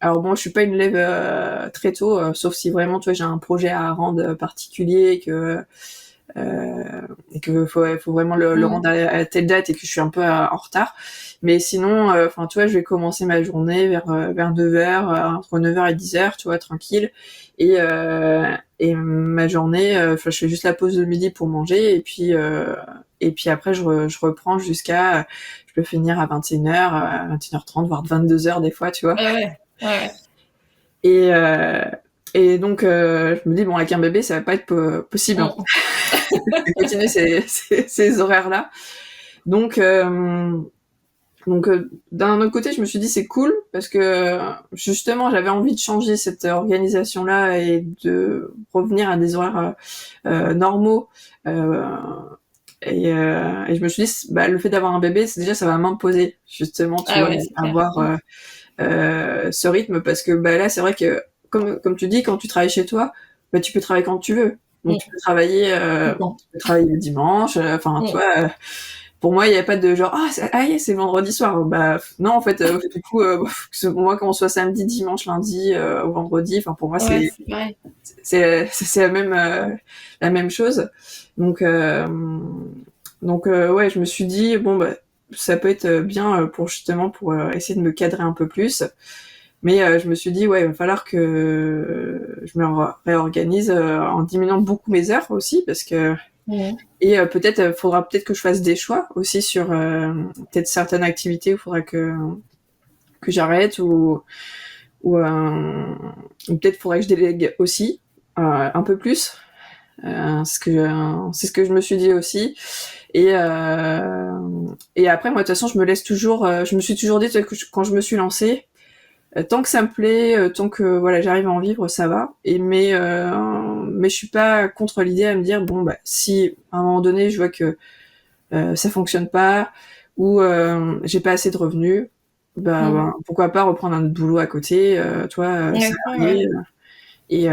Alors bon, je suis pas une lève très tôt, sauf si vraiment, tu vois, j'ai un projet à rendre particulier et que faut vraiment le rendre à telle date et que je suis un peu en retard. Mais sinon, enfin, tu vois, je vais commencer ma journée vers 9h, entre 9h et 10h, tu vois, tranquille. Et ma journée, je fais juste la pause de midi pour manger et puis après je reprends jusqu'à, je peux finir à 21h, 21h30, voire 22h des fois, tu vois. Ouais. Et et donc je me dis bon, avec un bébé ça va pas être possible hein, de continuer ces horaires là. Donc d'un autre côté, je me suis dit c'est cool parce que justement j'avais envie de changer cette organisation-là et de revenir à des horaires normaux. Et je me suis dit bah le fait d'avoir un bébé, c'est déjà ça va m'imposer justement tu vois avoir ce rythme parce que bah là c'est vrai que comme tu dis quand tu travailles chez toi, bah tu peux travailler quand tu veux. Donc tu peux travailler le dimanche, enfin tu vois. Pour moi, il n'y a pas de genre c'est vendredi soir. Bah non, en fait, du coup, moi, qu'on soit samedi, dimanche, lundi ou vendredi, enfin pour moi, c'est la même chose. Donc ouais, je me suis dit bon bah ça peut être bien pour justement pour essayer de me cadrer un peu plus. Mais je me suis dit ouais, il va falloir que je me réorganise en diminuant beaucoup mes heures aussi parce que et peut-être faudra peut-être que je fasse des choix aussi sur peut-être certaines activités où il faudra que j'arrête ou peut-être faudrait que je délègue aussi un peu plus. C'est ce que je me suis dit aussi. Et après moi de toute façon je me suis toujours dit que quand je me suis lancée, tant que ça me plaît, tant que voilà j'arrive à en vivre, ça va. Mais je suis pas contre l'idée à me dire bon bah si à un moment donné je vois que ça fonctionne pas ou j'ai pas assez de revenus, bah, pourquoi pas reprendre un autre boulot à côté, tu vois, salarié. Et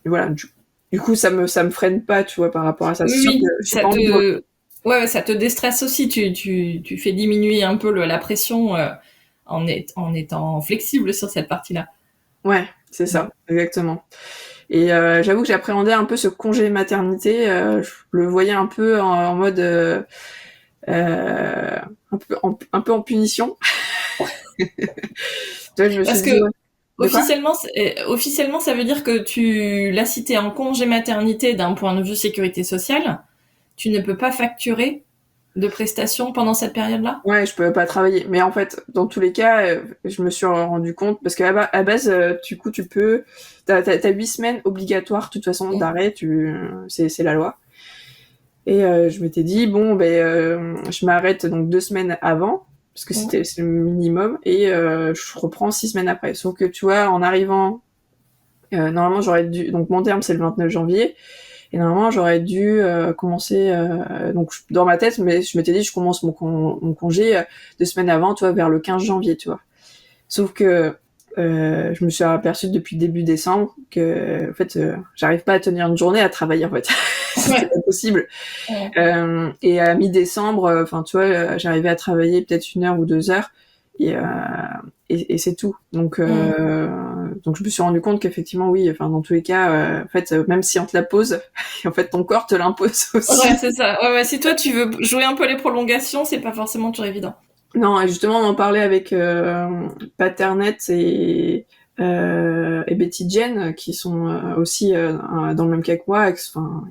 voilà. Du coup ça me freine pas, tu vois, par rapport à ça. C'est sûr que j'ai pas envie de... Ouais, ça te déstresse aussi. Tu fais diminuer un peu la pression en étant flexible sur cette partie-là. Ouais, c'est ça, exactement. Et j'avoue que j'appréhendais un peu ce congé maternité. Je le voyais un peu en mode un peu en punition. Toi, je me Parce suis que dit, officiellement, ça veut dire que là, si t'es en congé maternité d'un point de vue sécurité sociale, tu ne peux pas facturer de prestations pendant cette période-là? Ouais, je peux pas travailler. Mais en fait, dans tous les cas, je me suis rendu compte parce qu'à à base, du coup, t'as 8 semaines obligatoires, de toute façon, d'arrêt. C'est la loi. Et je m'étais dit bon, je m'arrête donc 2 semaines avant parce que c'est le minimum et je reprends 6 semaines après. Sauf que tu vois, en arrivant, normalement j'aurais dû, donc mon terme c'est le 29 janvier. Et normalement, j'aurais dû commencer donc dans ma tête, mais je m'étais dit je commence mon congé 2 semaines avant, tu vois, vers le 15 janvier, tu vois. Sauf que je me suis aperçue depuis début décembre que en fait j'arrive pas à tenir une journée à travailler en fait. C'était pas possible. Et à mi-décembre, enfin tu vois, j'arrivais à travailler peut-être 1 heure ou 2 heures et c'est tout. Donc je me suis rendu compte qu'effectivement oui, enfin dans tous les cas, en fait même si on te la pose, en fait ton corps te l'impose aussi. Ouais, c'est ça. Ouais, si toi tu veux jouer un peu les prolongations, c'est pas forcément toujours évident. Non, et justement on en parlait avec Paternet et Betty Jane qui sont aussi dans le même cas que moi, enfin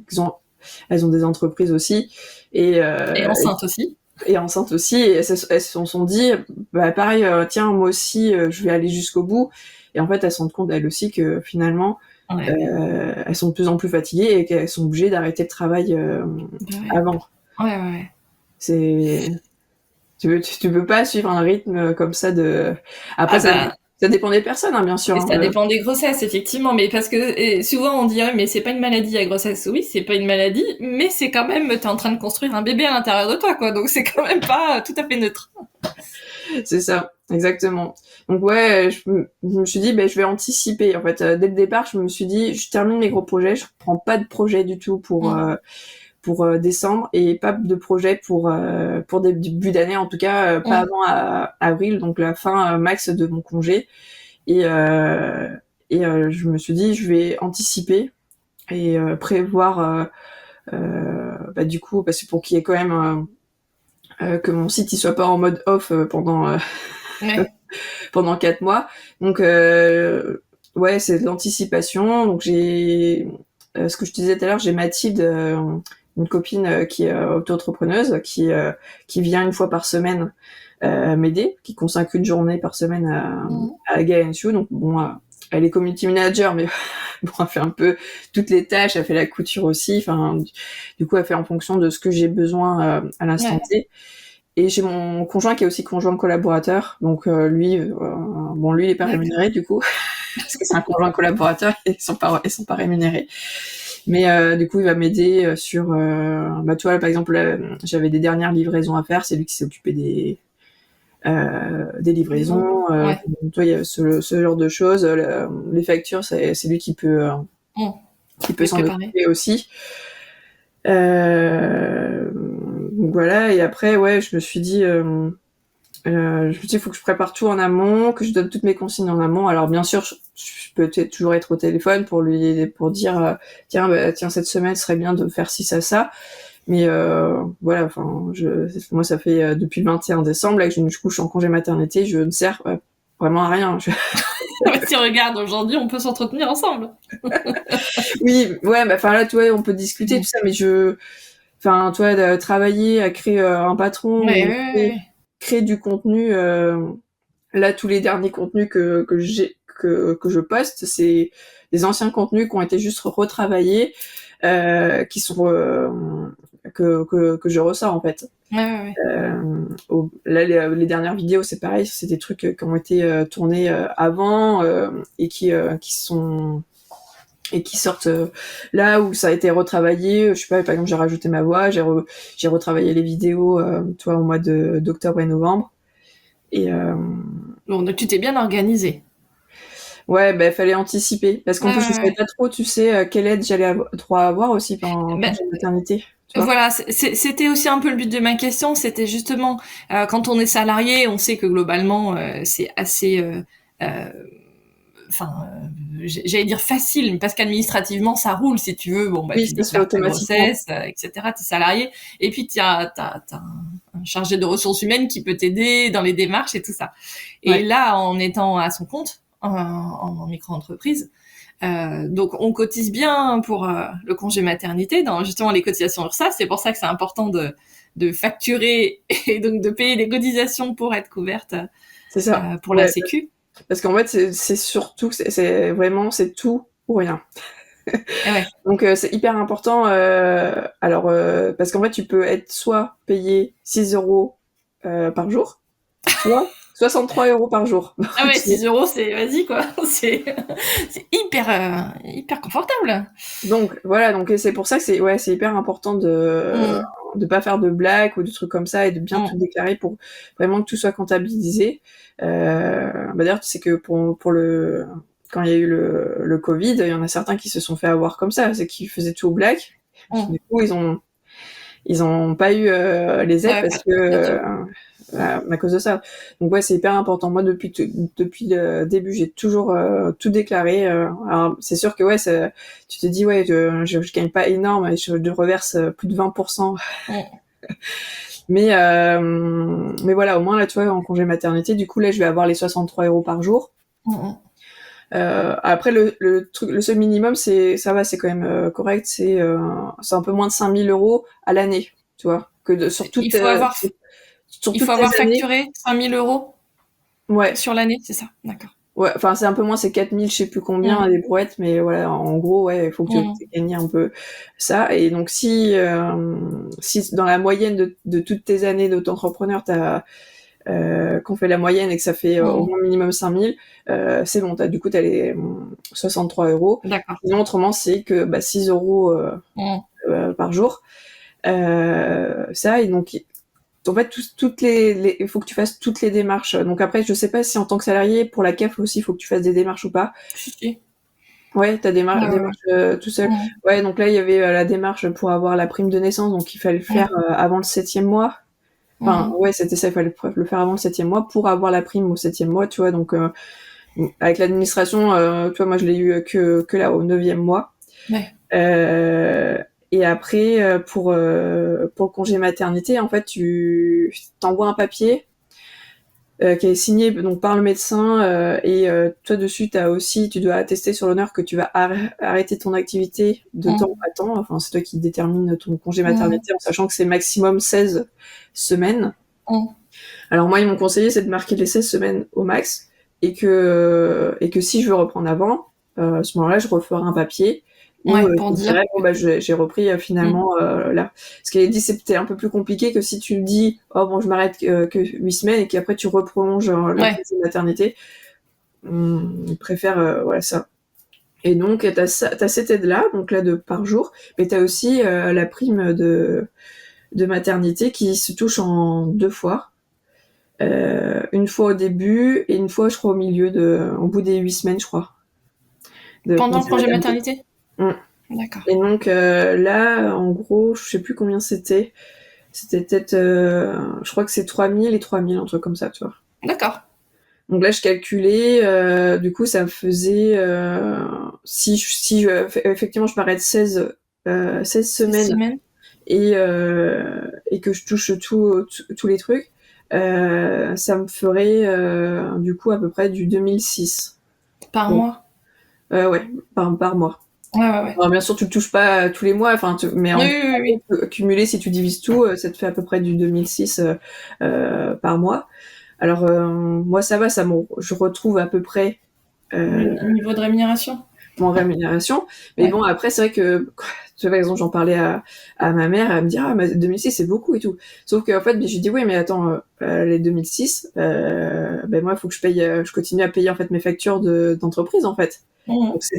elles ont des entreprises aussi et enceinte aussi. Et enceinte aussi, et elles se sont dit, bah pareil, tiens, moi aussi, je vais aller jusqu'au bout. Et en fait, elles se rendent compte, elles aussi, que finalement, elles sont de plus en plus fatiguées et qu'elles sont obligées d'arrêter le travail avant. Ouais. C'est... Tu peux pas suivre un rythme comme ça de. Après, ça dépend des personnes, hein, bien sûr. Et ça dépend des grossesses, effectivement, mais parce que souvent on dit mais c'est pas une maladie la grossesse. Oui, c'est pas une maladie, mais c'est quand même t'es en train de construire un bébé à l'intérieur de toi, quoi. Donc c'est quand même pas tout à fait neutre. C'est ça, exactement. Donc ouais, je me suis dit, je vais anticiper. En fait, dès le départ, je me suis dit, je termine mes gros projets, je prends pas de projet du tout pour décembre et pas de projet pour début d'année, en tout cas pas avant avril, donc la fin max de mon congé. Et je me suis dit, je vais anticiper et prévoir. Du coup, parce que pour qu'il y ait quand même que mon site il soit pas en mode off pendant pendant 4 mois. Donc ouais, c'est de l'anticipation. Donc j'ai ce que je te disais tout à l'heure, j'ai Mathilde, une copine qui est auto-entrepreneuse, qui vient une fois par semaine m'aider, qui consacre une journée par semaine à Gaënshu. Donc bon, elle est community manager, mais bon, elle fait un peu toutes les tâches, elle fait la couture aussi. Enfin, du coup, elle fait en fonction de ce que j'ai besoin à l'instant T. Et j'ai mon conjoint qui est aussi conjoint collaborateur. Donc lui, lui, il est pas rémunéré du coup, parce que c'est un conjoint collaborateur et ils sont pas rémunérés. Mais du coup, il va m'aider sur, tu vois, par exemple, j'avais des dernières livraisons à faire, c'est lui qui s'est occupé des livraisons. Toi, il y a ce genre de choses. Les factures, c'est lui qui peut s'en occuper aussi. Donc voilà, et après, ouais, je me suis dit, il faut que je prépare tout en amont, que je donne toutes mes consignes en amont. Alors bien sûr, je peux toujours être au téléphone pour dire, tiens, cette semaine, ce serait bien de faire ci, ça. Mais voilà, enfin, moi, ça fait depuis le 21 décembre, là, que je couche en congé maternité, je ne sers vraiment à rien. Si on regarde aujourd'hui, on peut s'entretenir ensemble. Oui, ouais, là, tu vois, on peut discuter tout ça, mais enfin, toi, de travailler à créer un patron, créer du contenu. Là, tous les derniers contenus que je poste, c'est des anciens contenus qui ont été juste retravaillés, qui sont que je ressors en fait. Là, les dernières vidéos, c'est pareil, c'est des trucs qui ont été tournés avant et qui sortent là où ça a été retravaillé. Je sais pas, par exemple, j'ai rajouté ma voix, j'ai retravaillé les vidéos, au mois d'octobre et novembre. Et bon, donc tu t'es bien organisée. Ouais, fallait anticiper parce qu'en plus je savais pas trop, tu sais, quelle aide j'allais droit avoir aussi pendant la maternité. Voilà, c'était aussi un peu le but de ma question, c'était justement quand on est salarié, on sait que globalement c'est assez j'allais dire facile, parce qu'administrativement ça roule si tu veux. Bon, oui, tu déclares ta grossesse, etc. T'es salarié, et puis t'as un chargé de ressources humaines qui peut t'aider dans les démarches et tout ça. Et là, en étant à son compte, en micro-entreprise, donc on cotise bien pour le congé maternité dans justement les cotisations URSSAF. C'est pour ça que c'est important de facturer et donc de payer des cotisations pour être couverte pour la Sécu. Parce qu'en fait, c'est surtout, c'est vraiment, c'est tout ou rien. Donc c'est hyper important. Parce qu'en fait, tu peux être soit payé 6 € par jour, soit 63 € par jour. Ah ouais, 6 €, c'est vas-y quoi. C'est hyper confortable. Donc voilà, donc c'est pour ça que c'est hyper important de pas faire de blagues ou de trucs comme ça et de bien tout déclarer pour vraiment que tout soit comptabilisé. D'ailleurs, tu sais que pour quand il y a eu le Covid, il y en a certains qui se sont fait avoir comme ça, c'est qu'ils faisaient tout au black. Du coup, ils ont pas eu les aides parce que à cause de ça. Donc ouais, c'est hyper important. Moi, depuis le début, j'ai toujours tout déclaré. Alors c'est sûr que tu te dis je gagne pas énorme et je reverse plus de 20%. Mais voilà, au moins là, tu vois, en congé maternité, du coup là, je vais avoir les 63 € par jour. Après le seul minimum, c'est quand même correct, c'est un peu moins de 5 000 € à l'année, tu vois, sur toute. Il faut avoir facturé 5 000 € sur l'année, c'est ça, d'accord. Ouais, enfin c'est un peu moins, c'est 4000, je sais plus combien les brouettes, mais voilà, en gros, ouais, il faut que tu aies gagné un peu ça. Et donc si dans la moyenne de toutes tes années d'auto-entrepreneur, qu'on fait la moyenne et que ça fait au moins minimum 5000, c'est bon, du coup t'as les 63 euros. D'accord. Sinon autrement c'est que 6 euros par jour. Ça, et donc en fait, il faut que tu fasses toutes les démarches. Donc après, je sais pas si en tant que salarié, pour la CAF aussi, il faut que tu fasses des démarches ou pas. Si. Ouais, t'as démarche tout seul. Ouais, donc là, il y avait la démarche pour avoir la prime de naissance, donc il fallait le faire avant le 7e mois. Enfin, ouais, c'était ça, il fallait le faire avant le 7e mois pour avoir la prime au 7e mois, tu vois. Donc, avec l'administration, tu vois, moi, je l'ai eu que là, au 9e mois. Ouais. Et après, pour le congé maternité, en fait, tu t'envoies un papier qui est signé donc par le médecin, et toi dessus, tu dois attester sur l'honneur que tu vas arrêter ton activité de temps à temps. Enfin, c'est toi qui détermine ton congé maternité en sachant que c'est maximum 16 semaines. Alors moi, ils m'ont conseillé, c'est de marquer les 16 semaines au max, et que si je veux reprendre avant, à ce moment-là, je referai un papier où pour je dire dirais, bon, j'ai repris finalement là. Ce qu'elle a dit, c'est peut-être un peu plus compliqué que si tu dis, oh bon, je m'arrête que 8 semaines et qu'après tu reprolonges le congé maternité. Je préfère voilà ça. Et donc t'as cette aide-là, donc là par jour, mais t'as aussi la prime de maternité qui se touche en 2 fois. Une fois au début et une fois, je crois, au bout des 8 semaines, je crois. Pendant le congé maternité. D'accord. Et donc là, en gros, je sais plus combien c'était. C'était peut-être, je crois que c'est 3000 et 3000, un truc comme ça, tu vois. D'accord. Donc là, je calculais, du coup, ça me faisait, si effectivement je m'arrête 16 semaines et que je touche tous les trucs, ça me ferait du coup à peu près du 2006. Par mois. Ouais, par mois. Ouais. Alors, bien sûr, tu le touches pas tous les mois, mais cumulé, si tu divises tout, ça te fait à peu près du 2006 par mois. Alors moi, ça va, je retrouve à peu près le niveau de rémunération. Mon rémunération. Mais bon, après, c'est vrai que, tu vois, par exemple, j'en parlais à ma mère, elle me dit, ah, mais 2006, c'est beaucoup et tout. Sauf qu'en fait, je dis, oui, mais attends, les 2006, moi, il faut que je continue à payer, en fait, mes factures d'entreprise, en fait. Donc, c'est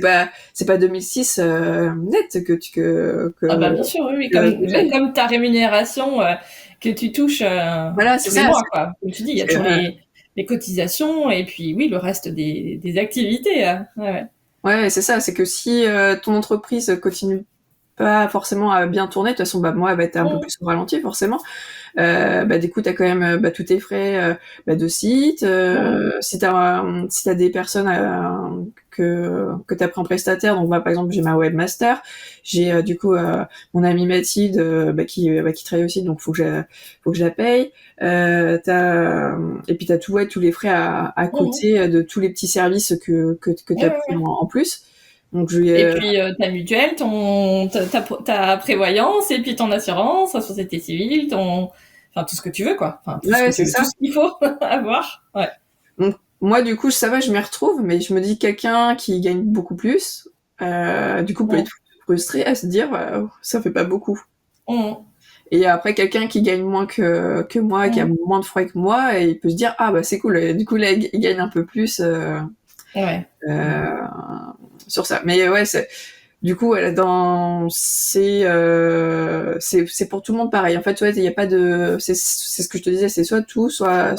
pas 2006, net que ah, bah, bien sûr, oui, comme ta rémunération, que tu touches, voilà, tous les mois, quoi. Comme tu dis, il y a toujours les cotisations et puis, oui, le reste des activités, Ouais, c'est ça, c'est que si ton entreprise continue pas forcément à bien tourner, de toute façon, moi, elle va être un peu plus au ralenti, forcément. Du coup, t'as quand même tous tes frais de site. Si t'as des personnes que t'as pris en prestataire, donc par exemple, j'ai ma webmaster, j'ai du coup mon amie Mathilde qui travaille aussi, donc faut que je la paye. Et puis t'as tous les frais à côté de tous les petits services que t'as pris en plus. Donc et puis ta mutuelle, ta prévoyance, et puis ton assurance, ta société civile, enfin tout ce que tu veux, quoi. Enfin tout ce qu'il faut avoir. Ouais. Donc moi du coup ça va, je m'y retrouve, mais je me dis quelqu'un qui gagne beaucoup plus, du coup peut être frustré à se dire ça fait pas beaucoup. Et après quelqu'un qui gagne moins que moi, qui a moins de frais que moi, et il peut se dire ah bah c'est cool, et du coup là il gagne un peu plus. Sur ça. Mais ouais, du coup, c'est pour tout le monde pareil. En fait, ouais, il y a pas de, c'est ce que je te disais, c'est soit tout, soit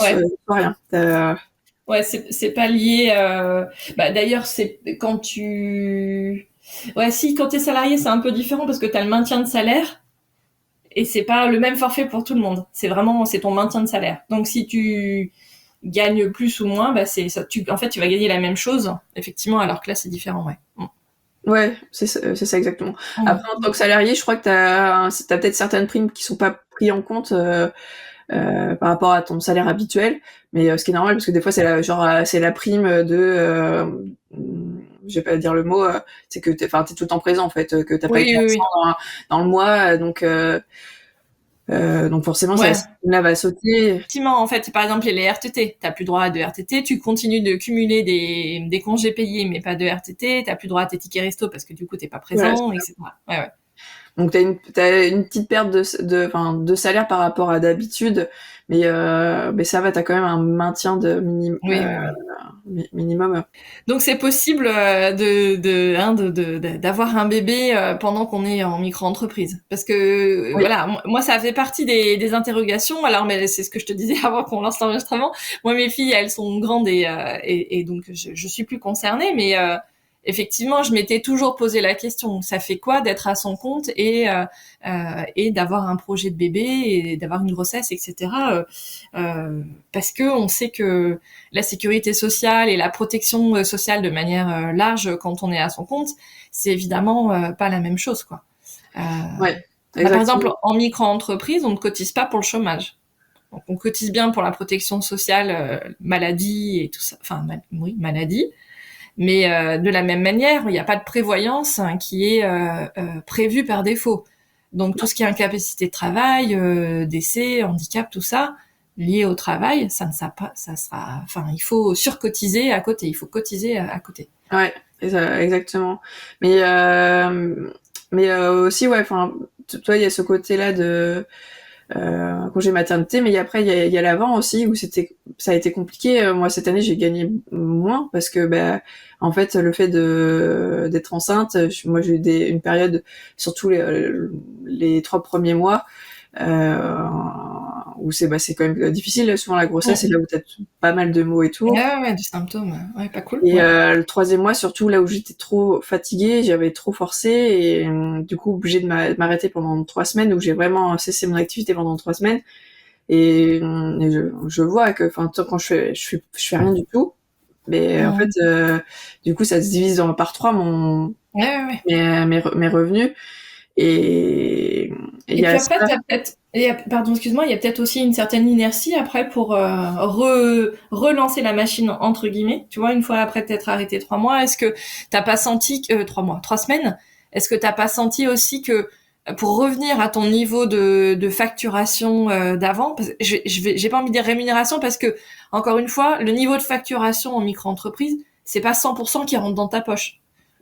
rien. Ouais, c'est pas lié. D'ailleurs, c'est quand quand t'es salarié, c'est un peu différent parce que t'as le maintien de salaire et c'est pas le même forfait pour tout le monde. C'est ton maintien de salaire. Donc si tu gagnes plus ou moins, en fait, tu vas gagner la même chose, effectivement, alors que là, c'est différent, ouais. Ouais, c'est ça exactement. Après, en tant que salarié, je crois que t'as peut-être certaines primes qui sont pas prises en compte par rapport à ton salaire habituel, mais ce qui est normal parce que des fois c'est la prime de je vais pas dire le mot, c'est que t'es tout le temps présent en fait, que t'as pas été absent dans le mois, donc Donc forcément, Ouais. là va sauter. Effectivement, en fait, par exemple, les RTT, t'as plus droit à de RTT, tu continues de cumuler des congés payés, mais pas de RTT, t'as plus droit à tes tickets resto parce que du coup, t'es pas Voilà. présent, etc. Ouais. Donc t'as une petite perte de salaire par rapport à d'habitude, mais ça va, t'as quand même un maintien de Oui. minimum. Donc c'est possible d'avoir un bébé pendant qu'on est en micro-entreprise. Parce que Oui. voilà, moi ça fait partie des interrogations. Alors mais c'est ce que je te disais avant qu'on lance l'enregistrement. Moi mes filles elles sont grandes et donc je suis plus concernée. Mais effectivement je m'étais toujours posé la question. Ça fait quoi d'être à son compte et d'avoir un projet de bébé et d'avoir une grossesse, etc. Parce que on sait que la sécurité sociale et la protection sociale de manière large quand on est à son compte, c'est évidemment pas la même chose, quoi. Ouais, Par exactement. exemple, en micro-entreprise, on ne cotise pas pour le chômage. Donc, on cotise bien pour la protection sociale, maladie et tout ça. Enfin, oui, maladie. Mais de la même manière, il n'y a pas de prévoyance qui est prévue par défaut. Donc tout ce qui est incapacité de travail, décès, handicap, tout ça lié au travail, ça sera, enfin il faut surcotiser à côté, il faut cotiser à côté. Ouais, exactement. Mais aussi, ouais, enfin, toi, il y a ce côté-là de congé maternité, mais après il y a l'avant aussi où ça a été compliqué. Moi cette année j'ai gagné moins parce que en fait le fait d'être enceinte, moi j'ai eu une période, surtout les 3 premiers mois, où c'est quand même difficile. Souvent la grossesse c'est là où t'as pas mal de maux et tout. Ouais, des symptômes, ouais, pas cool. Et Ouais. le 3e mois, surtout là où j'étais trop fatiguée, j'avais trop forcé et du coup obligée de m'arrêter pendant 3 semaines, où j'ai vraiment cessé mon activité pendant 3 semaines. Et je vois que, enfin, quand je fais rien du tout, mais en fait, du coup, ça se divise par 3 Ouais. mes revenus. Et il Et y puis a ça. après, t'as peut-être, pardon, excuse-moi, il y a peut-être aussi une certaine inertie après pour relancer la machine entre guillemets. Tu vois, une fois après t'être arrêté 3 mois, est-ce que t'as pas senti que 3 mois, 3 semaines, est-ce que t'as pas senti aussi que pour revenir à ton niveau de facturation d'avant, parce que j'ai pas envie de dire rémunération parce que encore une fois, le niveau de facturation en micro-entreprise, c'est pas 100% qui rentre dans ta poche.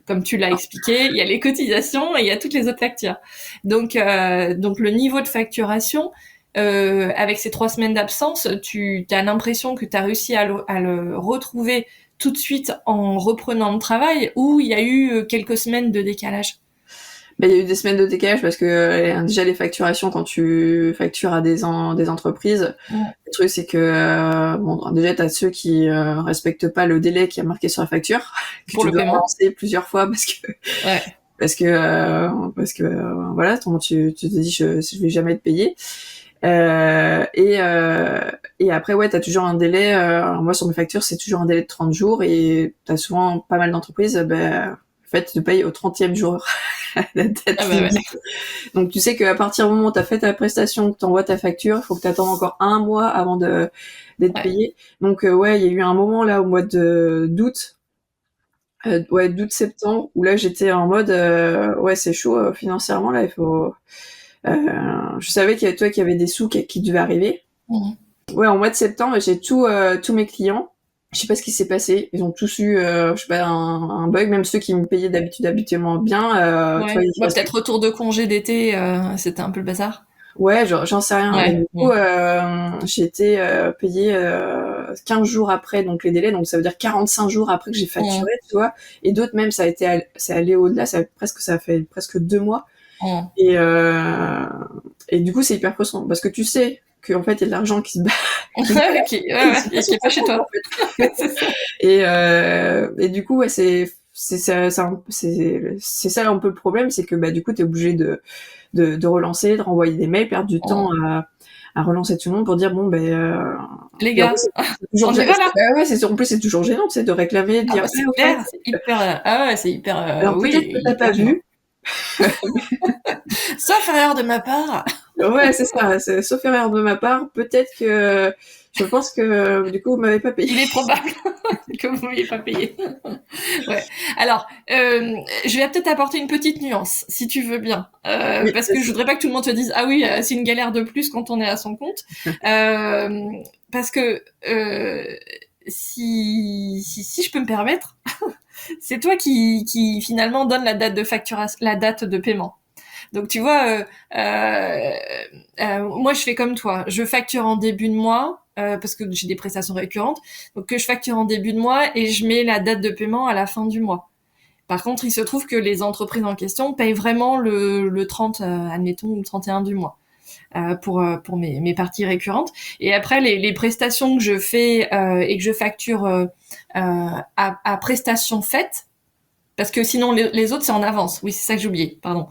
Comme tu l'as expliqué, il y a les cotisations et il y a toutes les autres factures. Donc le niveau de facturation, avec ces 3 semaines d'absence, tu as l'impression que tu as réussi à le retrouver tout de suite en reprenant le travail ou il y a eu quelques semaines de décalage? Il y a eu des semaines de décalage parce que déjà les facturations, quand tu factures à des entreprises, le truc c'est que bon, déjà t'as ceux qui respectent pas le délai qui est marqué sur la facture, que Pour tu le dois paiement. relancer plusieurs fois parce que Ouais. voilà, tu te dis je vais jamais être payé. Et après ouais, t'as toujours un délai. Moi sur mes factures c'est toujours un délai de 30 jours et t'as souvent pas mal d'entreprises en fait, tu te payes au 30e jour la date limite. Donc tu sais qu'à partir du moment où tu as fait ta prestation, que tu envoies ta facture, il faut que tu attendes encore un mois avant d'être payé. Donc ouais, il y a eu un moment là au mois d'août, d'août-septembre, où là j'étais en mode ouais, c'est chaud financièrement là, il faut je savais qu'il y avait toi qui avait des sous qui devaient arriver. Ouais, en mois de septembre, j'ai tous mes clients. Je sais pas ce qui s'est passé. Ils ont tous eu, je sais pas, un bug. Même ceux qui me payaient d'habitude habituellement bien, tu vois, ils Peut-être retour de congé d'été, c'était un peu le bazar. ouais, j'en sais rien. Et du coup, j'ai été payée 15 jours après donc les délais. Donc ça veut dire 45 jours après que j'ai facturé, tu vois. Et d'autres même, c'est allé au-delà. Ça a fait presque 2 mois. Et du coup, c'est hyper frustrant parce que tu sais qu'en fait, il y a de l'argent qui se bat. Qui est pas chez toi. Et du coup, ouais, c'est ça un peu le problème, c'est que du coup, t'es obligé de relancer, de renvoyer des mails, perdre du temps à relancer tout le monde pour dire bon les gars, toujours on y va là. en plus c'est toujours gênant, c'est de réclamer, de dire c'est clair, c'est hyper c'est hyper alors oui, peut-être que t'as pas vu. Sauf erreur de ma part. Ouais, c'est ça, sauf erreur de ma part, peut-être que Je pense que du coup, vous m'avez pas payé. Il est probable que vous m'ayez pas payé. Ouais. Alors, je vais peut-être apporter une petite nuance, si tu veux bien, Oui, parce que je voudrais pas que tout le monde te dise ah oui, c'est une galère de plus quand on est à son compte, parce que si je peux me permettre, c'est toi qui finalement donne la date de facturation, la date de paiement. Donc tu vois, moi je fais comme toi, je facture en début de mois parce que j'ai des prestations récurrentes, donc que je facture en début de mois et je mets la date de paiement à la fin du mois. Par contre, il se trouve que les entreprises en question payent vraiment le 30, admettons, ou le 31 du mois pour mes parties récurrentes. Et après, les prestations que je fais et que je facture à prestations faites, parce que sinon les autres c'est en avance. Oui, c'est ça que j'ai oublié, pardon.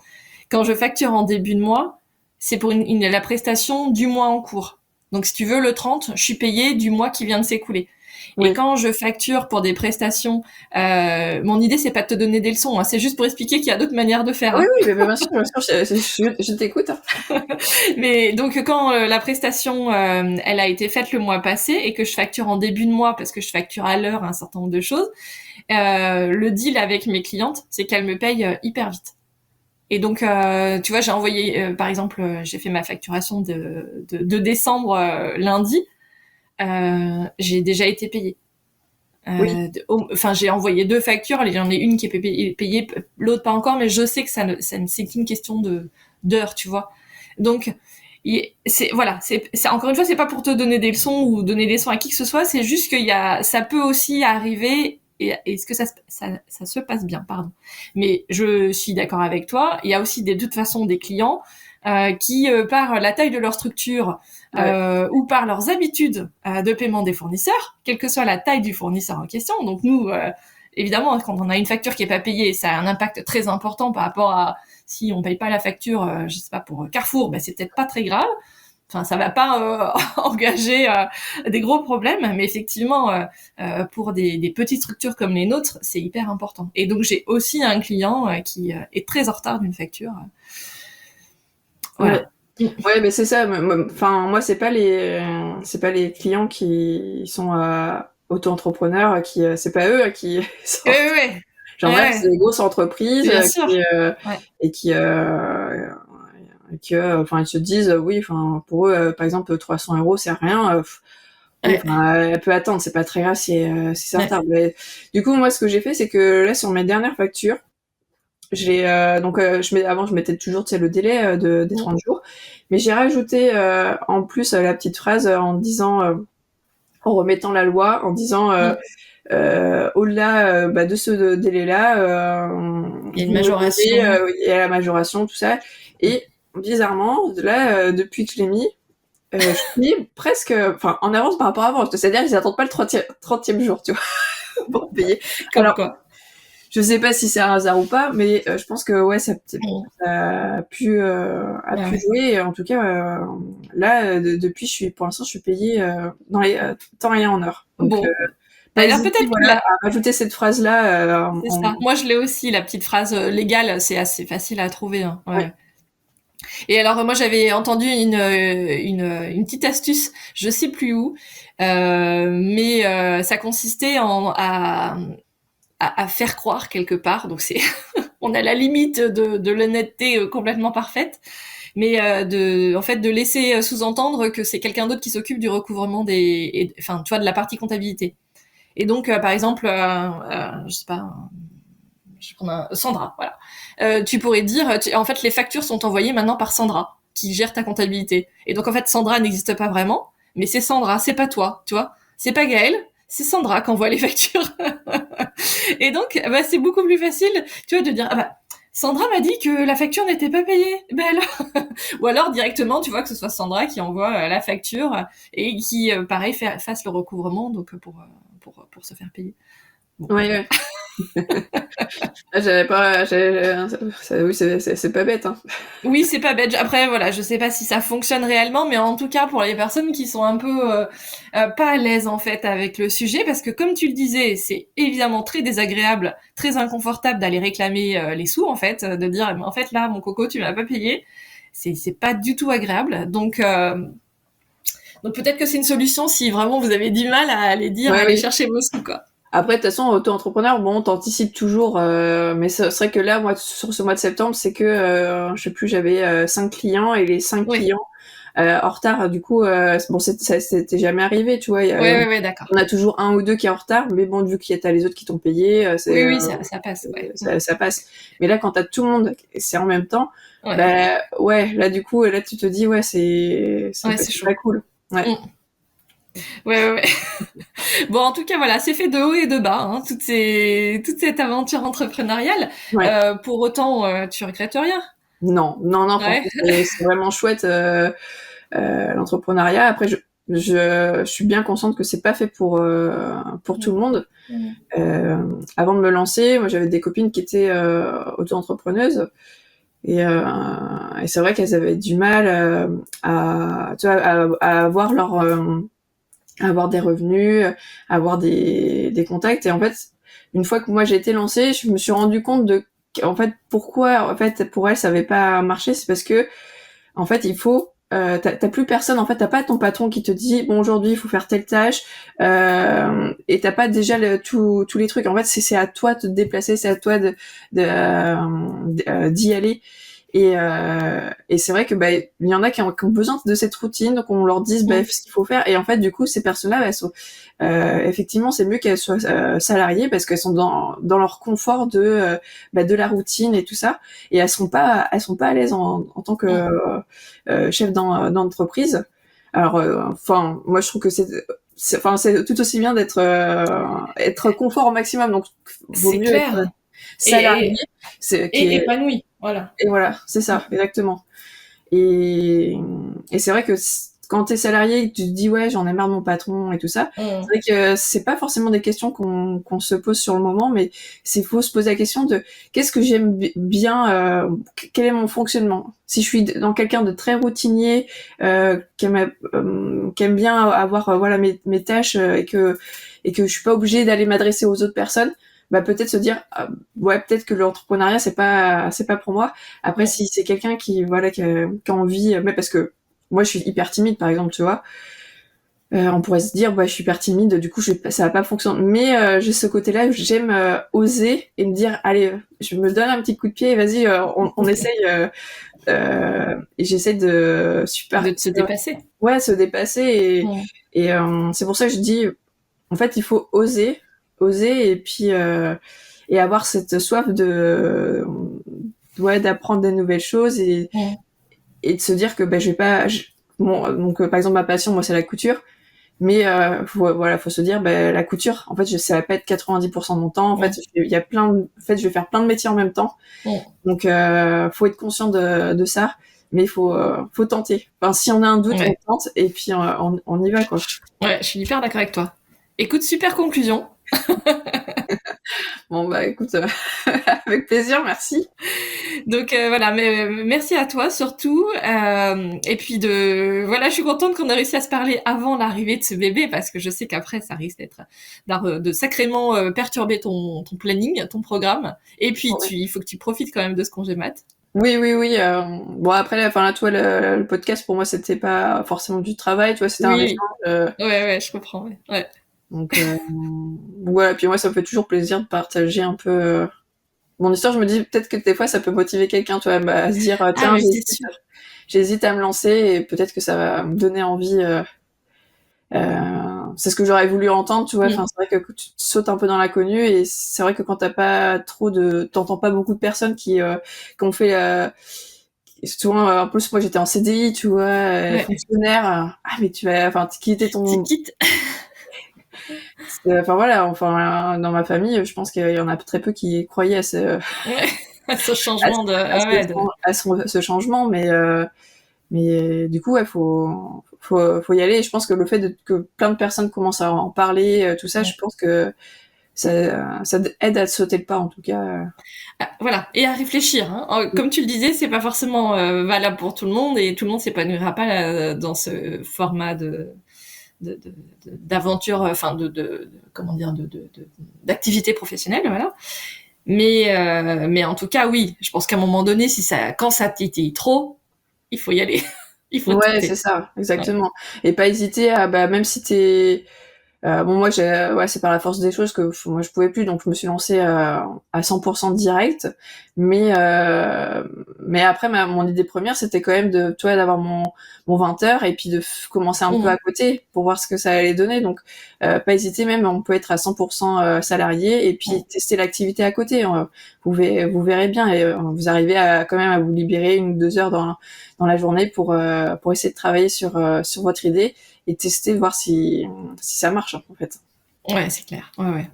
Quand je facture en début de mois, c'est pour la prestation du mois en cours. Donc si tu veux, le 30, je suis payée du mois qui vient de s'écouler. oui. Et quand je facture pour des prestations, mon idée c'est pas de te donner des leçons, hein, c'est juste pour expliquer qu'il y a d'autres manières de faire. Oui, Hein. oui, bien sûr, je t'écoute. Hein. Mais donc quand la prestation elle a été faite le mois passé et que je facture en début de mois parce que je facture à l'heure un certain nombre de choses, le deal avec mes clientes, c'est qu'elles me payent hyper vite. Et donc, tu vois, j'ai envoyé, par exemple, j'ai fait ma facturation de décembre lundi. J'ai déjà été payée. Oui. Enfin, j'ai envoyé 2 factures. Il y en a une qui est payée, l'autre pas encore, mais je sais que c'est qu'une question d'heures, tu vois. Donc, c'est encore une fois, c'est pas pour te donner des leçons ou donner des leçons à qui que ce soit. C'est juste ça peut aussi arriver. Et est-ce que ça se passe bien, pardon. Mais je suis d'accord avec toi. Il y a aussi de toute façon des clients qui, par la taille de leur structure ou par leurs habitudes de paiement des fournisseurs, quelle que soit la taille du fournisseur en question. Donc nous, évidemment, quand on a une facture qui est pas payée, ça a un impact très important par rapport à si on paye pas la facture, je sais pas, pour Carrefour, ben c'est peut-être pas très grave. Enfin, ça va pas engager des gros problèmes, mais effectivement, pour des petites structures comme les nôtres, c'est hyper important. Et donc, j'ai aussi un client qui est très en retard d'une facture. Voilà. Ouais, mais c'est ça. Enfin, moi, c'est pas les clients qui sont auto-entrepreneurs, c'est pas eux qui sont. Ouais. Genre là, c'est des grosses entreprises Bien sûr. et enfin, ils se disent, oui, enfin, pour eux, par exemple, 300 €, c'est rien. Oui, enfin, elle peut attendre, c'est pas très grave si ça retarde. Mais, du coup, moi, ce que j'ai fait, c'est que là, sur mes dernières factures, j'ai avant, je mettais toujours, tu sais, le délai des 30 jours, mais j'ai rajouté en plus la petite phrase en disant, en remettant la loi, en disant. Au-delà de ce délai-là, il y a une majoration. Il y a la majoration, tout ça. Et bizarrement, là, depuis que je l'ai mis, je suis presque, en avance par rapport à avant. C'est-à-dire qu'ils n'attendent pas le 30e jour, tu vois, pour payer. Alors, quoi. Je sais pas si c'est un hasard ou pas, mais je pense que ouais, ça a pu jouer. Et en tout cas, là, depuis, pour l'instant, je suis payée dans les temps et en heure. Donc, bon. Alors peut-être à rajouter cette phrase-là. C'est ça. Moi, je l'ai aussi, la petite phrase légale. C'est assez facile à trouver. Hein. Ouais. Oui. Et alors, moi, j'avais entendu une petite astuce, je sais plus où, mais ça consistait à faire croire quelque part. Donc, on a la limite de l'honnêteté complètement parfaite. Mais en fait de laisser sous-entendre que c'est quelqu'un d'autre qui s'occupe du recouvrement tu vois, de la partie comptabilité. Et donc, par exemple, je sais pas, je prends Sandra, voilà. Tu pourrais dire, en fait, les factures sont envoyées maintenant par Sandra, qui gère ta comptabilité. Et donc, en fait, Sandra n'existe pas vraiment, mais c'est Sandra, c'est pas toi, tu vois. C'est pas Gaëlle, c'est Sandra qui envoie les factures. Et donc, c'est beaucoup plus facile, tu vois, de dire, Sandra m'a dit que la facture n'était pas payée. Ben alors... Ou alors directement, tu vois, que ce soit Sandra qui envoie la facture et qui, pareil, fasse le recouvrement donc pour se faire payer. Bon. Ouais. J'avais pas... Oui, c'est pas bête. Hein. Oui, c'est pas bête. Après, voilà, je sais pas si ça fonctionne réellement, mais en tout cas, pour les personnes qui sont un peu pas à l'aise, en fait, avec le sujet, parce que comme tu le disais, c'est évidemment très désagréable, très inconfortable d'aller réclamer les sous, en fait, de dire, en fait, là, mon coco, tu m'as pas payé. C'est pas du tout agréable. Donc, Donc peut-être que c'est une solution si vraiment vous avez du mal à aller dire, Ouais, aller oui. chercher vos sous, quoi. Après, de toute façon, auto-entrepreneur, bon, t'anticipes toujours, mais c'est vrai que là, moi, sur ce mois de septembre, c'est que, je sais plus, j'avais 5 clients et les 5 Oui. clients en retard, du coup, bon, ça s'était jamais arrivé, tu vois. Ouais, d'accord. On a toujours un ou deux qui est en retard, mais bon, vu qu'il y a t'as les autres qui t'ont payé, Oui, ça passe, ouais. ça passe. Mais là, quand t'as tout le monde, c'est en même temps, Ouais. bah ouais, là du coup, là tu te dis ouais, c'est chaud. pas cool. Ouais. Ouais. Bon, en tout cas, voilà, c'est fait de haut et de bas, hein, toute cette aventure entrepreneuriale. Ouais. Pour autant, tu regrettes rien? Non, Ouais. franchement, c'est vraiment chouette l'entrepreneuriat. Après, je suis bien consciente que c'est pas fait pour tout le monde. Avant de me lancer, moi j'avais des copines qui étaient auto-entrepreneuses et c'est vrai qu'elles avaient du mal tu vois, à avoir avoir des revenus, avoir des contacts. Et en fait, une fois que moi j'ai été lancée, je me suis rendu compte de en fait pourquoi en fait pour elles ça avait pas marché, c'est parce que en fait il faut t'as plus personne, en fait t'as pas ton patron qui te dit bon aujourd'hui il faut faire telle tâche et t'as pas déjà tous les trucs. En fait c'est à toi de te déplacer, c'est à toi d'y aller. Et c'est vrai que bah il y en a qui ont besoin de cette routine, donc on leur dise bah ce qu'il faut faire. Et en fait du coup ces personnes-là elles sont effectivement c'est mieux qu'elles soient salariées parce qu'elles sont dans leur confort de la routine et tout ça, et elles sont pas à l'aise en tant que chef d'entreprise. Alors enfin moi je trouve que c'est tout aussi bien d'être être confort au maximum, donc vaut C'est mieux être clair. salarié. Et épanoui, voilà. Et voilà, c'est ça, exactement. Et c'est vrai que quand t'es salarié, tu te dis ouais, j'en ai marre de mon patron et tout ça. C'est vrai que c'est pas forcément des questions qu'on se pose sur le moment, mais c'est faut se poser la question de qu'est-ce que j'aime bien, quel est mon fonctionnement. Si je suis dans quelqu'un de très routinier, qui aime bien avoir voilà mes tâches et que je suis pas obligée d'aller m'adresser aux autres personnes, bah peut-être se dire ouais, peut-être que l'entrepreneuriat c'est pas pour moi. Après si c'est quelqu'un qui voilà qui a envie, mais parce que moi je suis hyper timide par exemple, tu vois, on pourrait se dire bah je suis hyper timide, du coup ça va pas fonctionner, mais j'ai ce côté-là où j'aime oser et me dire allez, je me donne un petit coup de pied et vas-y, on essaye, et j'essaie de De se dépasser. Ouais, se dépasser et c'est pour ça que je dis en fait il faut oser et puis et avoir cette soif de d'apprendre des nouvelles choses et de se dire que bah je vais pas bon, donc par exemple ma passion moi c'est la couture, mais faut se dire bah la couture en fait ça va pas être 90% de mon temps, en fait il y a en fait je vais faire plein de métiers en même temps, donc faut être conscient de ça, mais il faut tenter. Enfin si on a un doute on tente et puis on y va quoi. Ouais, je suis hyper d'accord avec toi. Écoute, super conclusion. Bon bah écoute, avec plaisir, merci. Donc voilà, mais merci à toi surtout. Et puis voilà, je suis contente qu'on ait réussi à se parler avant l'arrivée de ce bébé parce que je sais qu'après ça risque de sacrément perturber ton planning, ton programme. Et puis il faut que tu profites quand même de ce congé mat. Oui. Bon après, enfin là, toi, le podcast pour moi c'était pas forcément du travail, tu vois, c'était un échange. Ouais, je comprends. Ouais. Donc voilà, puis moi ça me fait toujours plaisir de partager un peu mon histoire. Je me dis peut-être que des fois ça peut motiver quelqu'un, tu vois, à se dire tiens, j'hésite à me lancer et peut-être que ça va me donner envie. C'est ce que j'aurais voulu entendre, tu vois. Enfin, c'est vrai que tu sautes un peu dans l'inconnu et c'est vrai que quand t'entends pas beaucoup de personnes qui ont fait souvent en plus moi j'étais en CDI, tu vois, fonctionnaire. Mais qui était ton tu quittes. Enfin voilà, dans ma famille, je pense qu'il y en a très peu qui croyaient à ce changement ce changement, mais du coup, faut y aller. Et je pense que le fait que plein de personnes commencent à en parler, tout ça, je pense que ça aide à sauter le pas, en tout cas. Voilà, et à réfléchir. Hein. Comme tu le disais, c'est pas forcément valable pour tout le monde et tout le monde s'épanouira pas dans ce format d'aventure, enfin comment dire, d'activité professionnelle, voilà. Mais en tout cas, oui, je pense qu'à un moment donné, quand ça titille trop, il faut y aller. Il faut Ouais, tenter. c'est ça, exactement. Et pas hésiter à, même si t'es, bon, moi, c'est par la force des choses que moi je pouvais plus, donc je me suis lancée à 100% direct. Mais après, mon idée première, c'était quand même d'avoir mon 20 heures et puis de commencer un peu à côté pour voir ce que ça allait donner. Donc, pas hésiter, même on peut être à 100% salarié et puis tester l'activité à côté. Vous verrez bien et vous arrivez quand même à vous libérer 1 ou 2 heures dans la journée pour essayer de travailler sur votre idée et tester, voir si ça marche, en fait. Ouais, c'est clair. Ouais.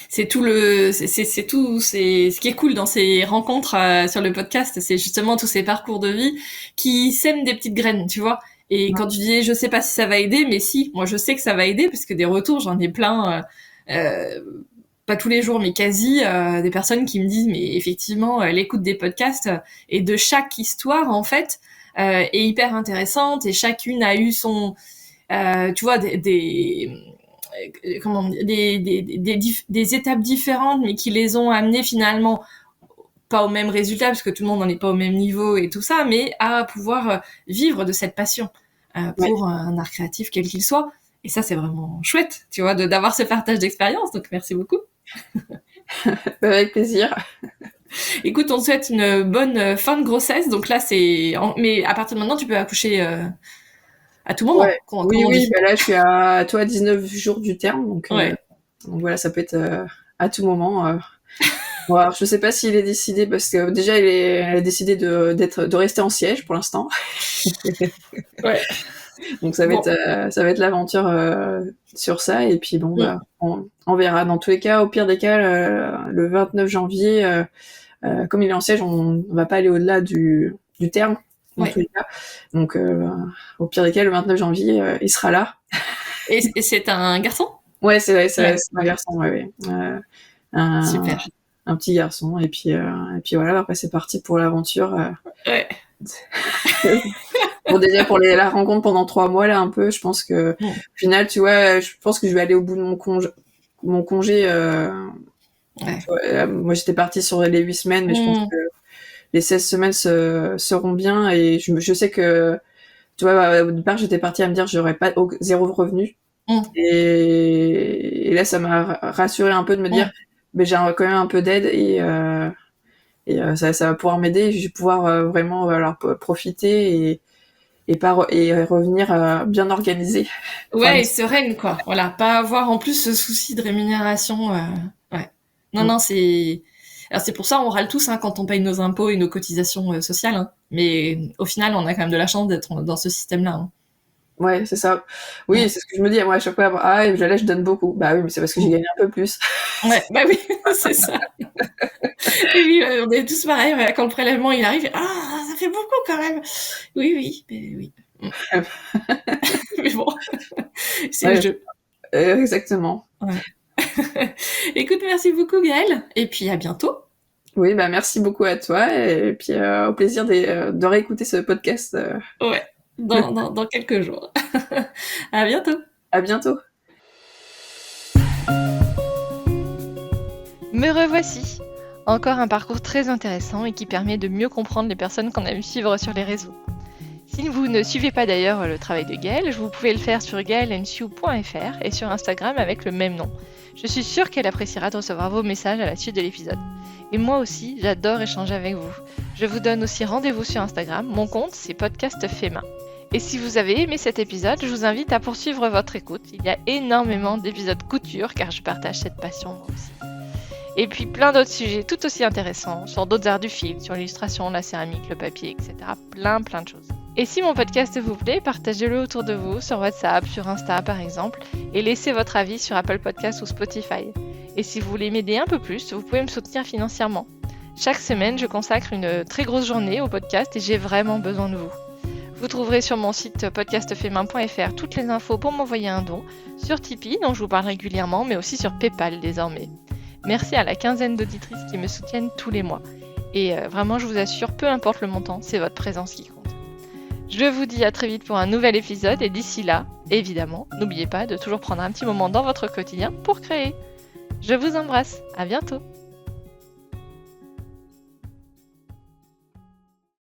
C'est tout ce qui est cool dans ces rencontres sur le podcast, c'est justement tous ces parcours de vie qui sèment des petites graines, tu vois. Et quand tu dis, je sais pas si ça va aider, mais si, moi je sais que ça va aider parce que des retours, j'en ai plein, pas tous les jours, mais quasi, des personnes qui me disent, mais effectivement, l'écoute des podcasts et de chaque histoire, en fait, est hyper intéressante et chacune a eu son, tu vois, des étapes différentes, mais qui les ont amenées finalement pas au même résultat, parce que tout le monde n'en est pas au même niveau et tout ça, mais à pouvoir vivre de cette passion pour un art créatif, quel qu'il soit. Et ça, c'est vraiment chouette, tu vois, d'avoir ce partage d'expérience. Donc, merci beaucoup. Avec plaisir. Écoute, on te souhaite une bonne fin de grossesse. Donc là, mais à partir de maintenant, tu peux accoucher à tout moment. Ouais. Oui, là, je suis à 19 jours du terme, donc voilà, ça peut être à tout moment. Bon, alors, je sais pas s'il est décidé, parce que déjà, elle a décidé de rester en siège pour l'instant. Ouais. Donc ça va être l'aventure sur ça, et puis on verra. Dans tous les cas, au pire des cas, le 29 janvier, comme il est en siège, on va pas aller au-delà du terme. Dans tous les cas. Donc, au pire des cas, le 29 janvier, il sera là. Et c'est un garçon ? Ouais, c'est un garçon, ouais. Super. Un petit garçon, et puis voilà, après c'est parti pour l'aventure. Ouais. Bon, déjà pour la rencontre pendant 3 mois, là, un peu, je pense que, au final, tu vois, je pense que je vais aller au bout de mon congé. Moi, j'étais partie sur les 8 semaines, mais je pense que les 16 semaines seront bien, et je sais que, tu vois, au départ, j'étais partie à me dire j'aurais pas 0 revenu. Et là, ça m'a rassuré un peu de me dire, j'ai quand même un peu d'aide, et ça va pouvoir m'aider, je vais pouvoir vraiment profiter et revenir bien organisée. Ouais, et sereine, quoi. Voilà, pas avoir en plus ce souci de rémunération. Ouais. Non, c'est... Alors c'est pour ça on râle tous quand on paye nos impôts et nos cotisations sociales. Mais au final, on a quand même de la chance d'être dans ce système-là. Ouais, c'est ça. Oui, c'est ce que je me dis. Moi, à chaque fois, je donne beaucoup. Bah oui, mais c'est parce que j'ai gagné un peu plus. Ouais, bah oui, c'est ça. Et oui, on est tous pareils. Quand le prélèvement il arrive, ça fait beaucoup quand même. Oui, mais oui. Mais bon, c'est le jeu. Exactement. Ouais. Écoute, merci beaucoup Gaëlle, et puis à bientôt. Oui, merci beaucoup à toi, et puis au plaisir de réécouter ce podcast. Ouais, dans quelques jours. À bientôt. À bientôt. Me revoici. Encore un parcours très intéressant et qui permet de mieux comprendre les personnes qu'on aime suivre sur les réseaux. Si vous ne suivez pas d'ailleurs le travail de Gaëlle, vous pouvez le faire sur gaellemsiu.fr et sur Instagram avec le même nom. Je suis sûre qu'elle appréciera de recevoir vos messages à la suite de l'épisode. Et moi aussi, j'adore échanger avec vous. Je vous donne aussi rendez-vous sur Instagram. Mon compte, c'est Podcast Fait Main. Et si vous avez aimé cet épisode, je vous invite à poursuivre votre écoute. Il y a énormément d'épisodes couture car je partage cette passion moi aussi. Et puis plein d'autres sujets tout aussi intéressants sur d'autres arts du fil, sur l'illustration, la céramique, le papier, etc. Plein de choses. Et si mon podcast vous plaît, partagez-le autour de vous, sur WhatsApp, sur Insta par exemple, et laissez votre avis sur Apple Podcasts ou Spotify. Et si vous voulez m'aider un peu plus, vous pouvez me soutenir financièrement. Chaque semaine, je consacre une très grosse journée au podcast et j'ai vraiment besoin de vous. Vous trouverez sur mon site podcastfaitmain.fr toutes les infos pour m'envoyer un don, sur Tipeee, dont je vous parle régulièrement, mais aussi sur PayPal désormais. Merci à la quinzaine d'auditrices qui me soutiennent tous les mois. Et vraiment, je vous assure, peu importe le montant, c'est votre présence qui compte. Je vous dis à très vite pour un nouvel épisode, et d'ici là, évidemment, n'oubliez pas de toujours prendre un petit moment dans votre quotidien pour créer. Je vous embrasse, à bientôt!